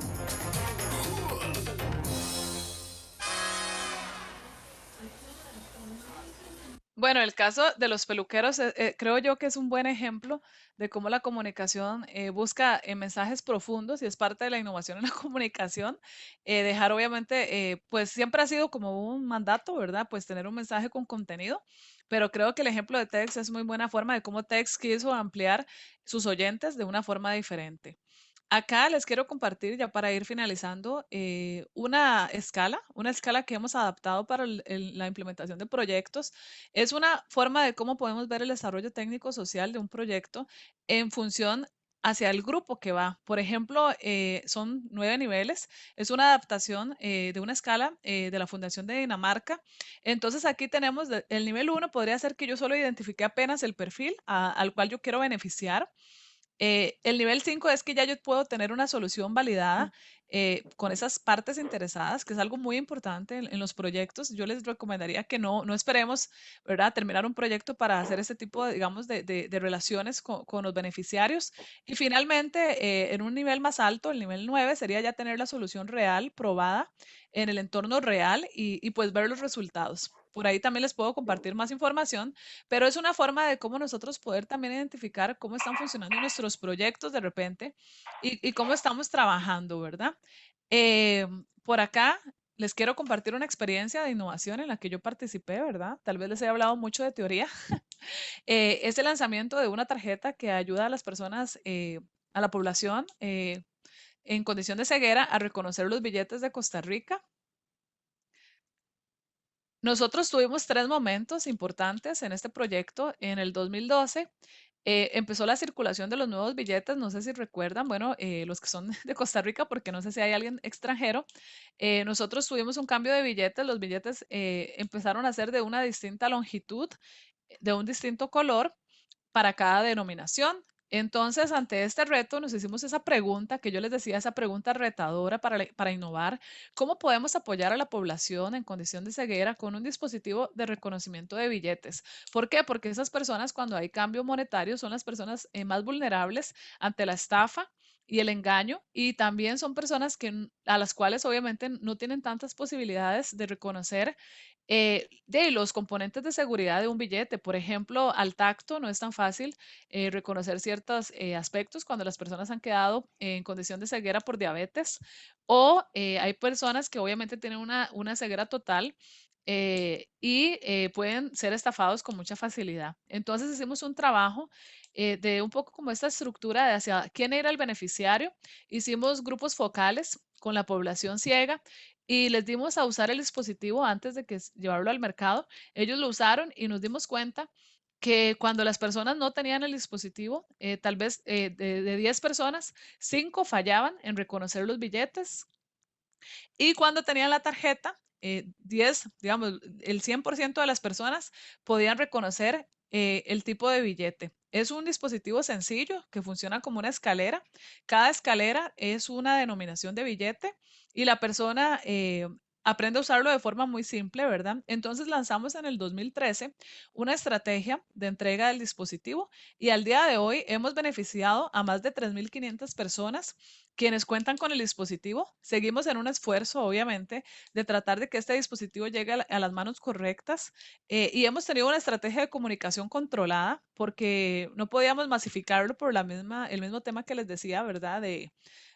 Bueno, el caso de los peluqueros creo yo que es un buen ejemplo de cómo la comunicación busca mensajes profundos y es parte de la innovación en la comunicación. Dejar obviamente, pues siempre ha sido como un mandato, ¿verdad? Pues tener un mensaje con contenido, pero creo que el ejemplo de TEDx es muy buena forma de cómo TEDx quiso ampliar sus oyentes de una forma diferente. Acá les quiero compartir, ya para ir finalizando, una escala que hemos adaptado para la implementación de proyectos. Es una forma de cómo podemos ver el desarrollo técnico-social de un proyecto en función hacia el grupo que va. Por ejemplo, son 9 niveles. Es una adaptación de una escala de la Fundación de Dinamarca. Entonces, aquí tenemos el nivel 1, podría ser que yo solo identifique apenas el perfil al cual yo quiero beneficiar. El nivel 5 es que ya yo puedo tener una solución validada con esas partes interesadas, que es algo muy importante en los proyectos. Yo les recomendaría que no esperemos, ¿verdad?, terminar un proyecto para hacer ese tipo, digamos, de relaciones con los beneficiarios. Y finalmente, en un nivel más alto, el nivel 9, sería ya tener la solución real, probada en el entorno real y pues ver los resultados. Por ahí también les puedo compartir más información, pero es una forma de cómo nosotros poder también identificar cómo están funcionando nuestros proyectos de repente y cómo estamos trabajando, ¿verdad? Por acá les quiero compartir una experiencia de innovación en la que yo participé, ¿verdad? Tal vez les he hablado mucho de teoría. Es el lanzamiento de una tarjeta que ayuda a las personas, a la población en condición de ceguera a reconocer los billetes de Costa Rica. Nosotros tuvimos 3 momentos importantes en este proyecto. En el 2012 empezó la circulación de los nuevos billetes, no sé si recuerdan, bueno, los que son de Costa Rica, porque no sé si hay alguien extranjero. Nosotros tuvimos un cambio de billetes, los billetes empezaron a ser de una distinta longitud, de un distinto color para cada denominación. Entonces, ante este reto, nos hicimos esa pregunta que yo les decía, esa pregunta retadora para innovar. ¿Cómo podemos apoyar a la población en condición de ceguera con un dispositivo de reconocimiento de billetes? ¿Por qué? Porque esas personas, cuando hay cambio monetario, son las personas más vulnerables ante la estafa y el engaño, y también son personas a las cuales obviamente no tienen tantas posibilidades de reconocer de los componentes de seguridad de un billete. Por ejemplo, al tacto no es tan fácil reconocer ciertos aspectos cuando las personas han quedado en condición de ceguera por diabetes, o hay personas que obviamente tienen una ceguera total y pueden ser estafados con mucha facilidad. Entonces hicimos un trabajo de un poco como esta estructura de hacia quién era el beneficiario. Hicimos grupos focales con la población ciega y les dimos a usar el dispositivo antes de llevarlo al mercado. Ellos lo usaron y nos dimos cuenta que cuando las personas no tenían el dispositivo, tal vez de 10 personas, 5 fallaban en reconocer los billetes, y cuando tenían la tarjeta, 10, digamos, el 100% de las personas podían reconocer el tipo de billete. Es un dispositivo sencillo que funciona como una escalera. Cada escalera es una denominación de billete y la persona aprende a usarlo de forma muy simple, ¿verdad? Entonces lanzamos en el 2013 una estrategia de entrega del dispositivo y al día de hoy hemos beneficiado a más de 3.500 personas quienes cuentan con el dispositivo. Seguimos en un esfuerzo, obviamente, de tratar de que este dispositivo llegue a las manos correctas, y hemos tenido una estrategia de comunicación controlada porque no podíamos masificarlo por el mismo tema que les decía, ¿verdad? De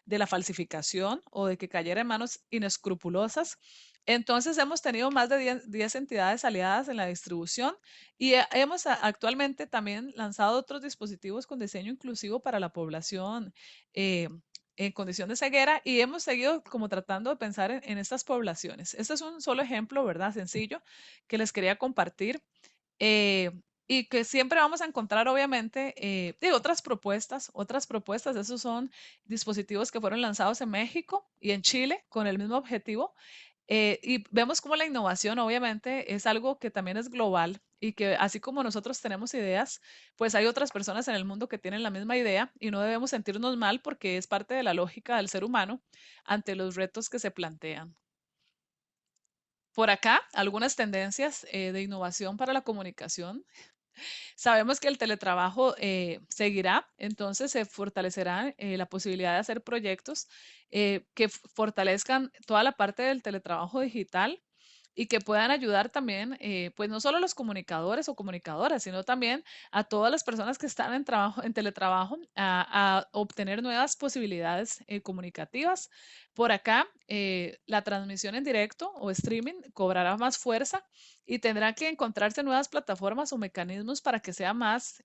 la falsificación o de que cayera en manos inescrupulosas. Entonces hemos tenido más de 10 entidades aliadas en la distribución y hemos actualmente también lanzado otros dispositivos con diseño inclusivo para la población en condición de ceguera, y hemos seguido como tratando de pensar en estas poblaciones. Este es un solo ejemplo, ¿verdad? Sencillo, que les quería compartir. eh, y que siempre vamos a encontrar, obviamente, de otras propuestas. Esos son dispositivos que fueron lanzados en México y en Chile con el mismo objetivo. Y vemos como la innovación obviamente es algo que también es global y que así como nosotros tenemos ideas, pues hay otras personas en el mundo que tienen la misma idea y no debemos sentirnos mal porque es parte de la lógica del ser humano ante los retos que se plantean. Por acá, algunas tendencias de innovación para la comunicación. Sabemos que el teletrabajo seguirá, entonces se fortalecerá la posibilidad de hacer proyectos que fortalezcan toda la parte del teletrabajo digital y que puedan ayudar también, pues no solo a los comunicadores o comunicadoras, sino también a todas las personas que están en teletrabajo a obtener nuevas posibilidades comunicativas. Por acá, la transmisión en directo o streaming cobrará más fuerza y tendrá que encontrarse nuevas plataformas o mecanismos para que sea más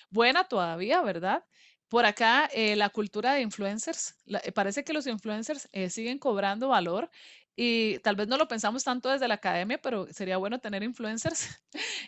buena todavía, ¿verdad? Por acá, la cultura de influencers, parece que los influencers siguen cobrando valor y tal vez no lo pensamos tanto desde la academia, pero sería bueno tener influencers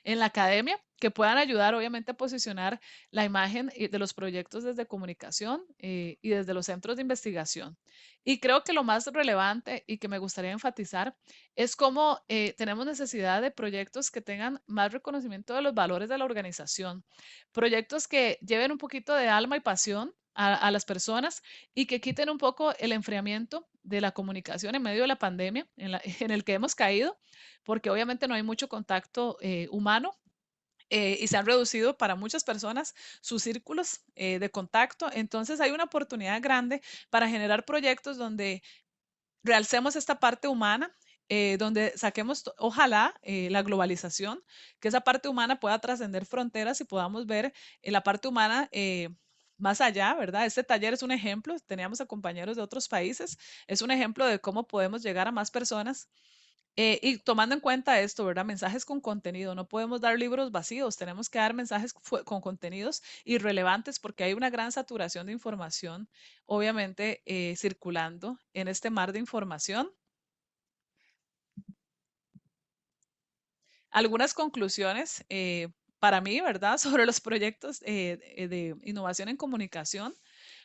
en la academia que puedan ayudar, obviamente, a posicionar la imagen de los proyectos desde comunicación y desde los centros de investigación. Y creo que lo más relevante y que me gustaría enfatizar es cómo tenemos necesidad de proyectos que tengan más reconocimiento de los valores de la organización, proyectos que lleven un poquito de alma y pasión a las personas y que quiten un poco el enfriamiento de la comunicación en medio de la pandemia en el que hemos caído, porque obviamente no hay mucho contacto humano. Y se han reducido para muchas personas sus círculos de contacto. Entonces hay una oportunidad grande para generar proyectos donde realcemos esta parte humana, donde saquemos, ojalá, la globalización, que esa parte humana pueda trascender fronteras y podamos ver la parte humana más allá, ¿verdad? Este taller es un ejemplo, teníamos a compañeros de otros países, es un ejemplo de cómo podemos llegar a más personas. Y tomando en cuenta esto, ¿verdad? Mensajes con contenido. No podemos dar libros vacíos, tenemos que dar mensajes con contenidos irrelevantes porque hay una gran saturación de información, obviamente, circulando en este mar de información. Algunas conclusiones para mí, ¿verdad? Sobre los proyectos de innovación en comunicación.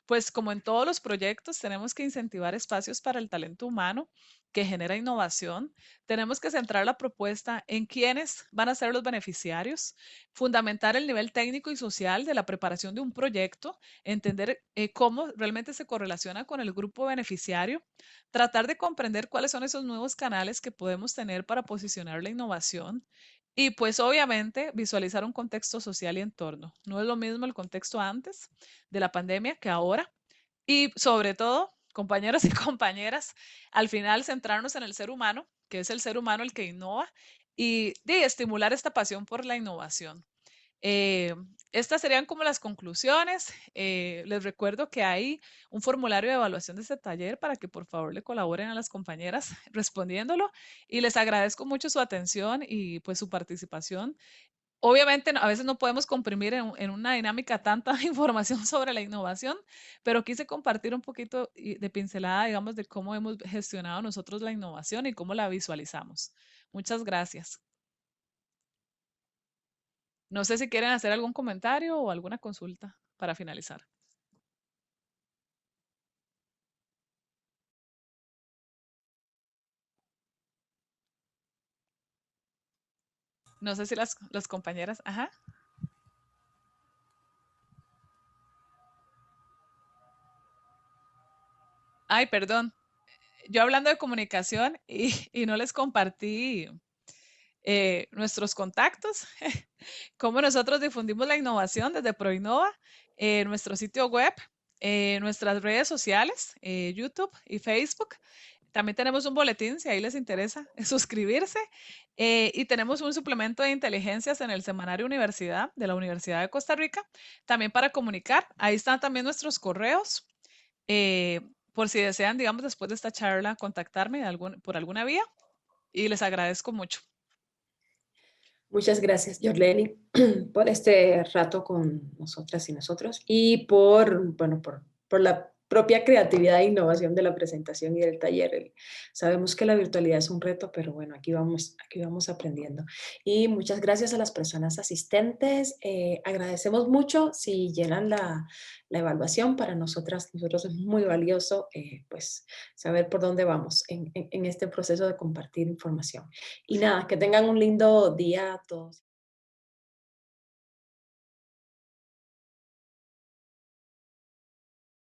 pues como en todos los proyectos, tenemos que incentivar espacios para el talento humano que genera innovación. Tenemos que centrar la propuesta en quiénes van a ser los beneficiarios, fundamentar el nivel técnico y social de la preparación de un proyecto, entender cómo realmente se correlaciona con el grupo beneficiario, tratar de comprender cuáles son esos nuevos canales que podemos tener para posicionar la innovación y pues obviamente visualizar un contexto social y entorno. No es lo mismo el contexto antes de la pandemia que ahora. Y sobre todo, compañeros y compañeras, al final centrarnos en el ser humano, que es el ser humano el que innova, y de estimular esta pasión por la innovación. Estas serían como las conclusiones. Les recuerdo que hay un formulario de evaluación de este taller para que por favor le colaboren a las compañeras respondiéndolo y les agradezco mucho su atención y pues su participación. Obviamente a veces no podemos comprimir en una dinámica tanta información sobre la innovación, pero quise compartir un poquito de pincelada, digamos, de cómo hemos gestionado nosotros la innovación y cómo la visualizamos. Muchas gracias. No sé si quieren hacer algún comentario o alguna consulta para finalizar. No sé si las compañeras, ajá. Ay, perdón. Yo hablando de comunicación y no les compartí nuestros contactos, cómo nosotros difundimos la innovación desde ProInnova, nuestro sitio web, nuestras redes sociales, YouTube y Facebook. También tenemos un boletín, si ahí les interesa suscribirse. Y tenemos un suplemento de inteligencias en el Semanario Universidad de la Universidad de Costa Rica, también para comunicar. Ahí están también nuestros correos. Por si desean, digamos, después de esta charla, contactarme por alguna vía. Y les agradezco mucho. Muchas gracias, Yorleni, por este rato con nosotras y nosotros y por, bueno, por la propia creatividad e innovación de la presentación y del taller. Sabemos que la virtualidad es un reto, pero bueno, aquí vamos aprendiendo. Y muchas gracias a las personas asistentes. Agradecemos mucho si llenan la evaluación. Para nosotros es muy valioso pues saber por dónde vamos en este proceso de compartir información. Y nada, que tengan un lindo día a todos.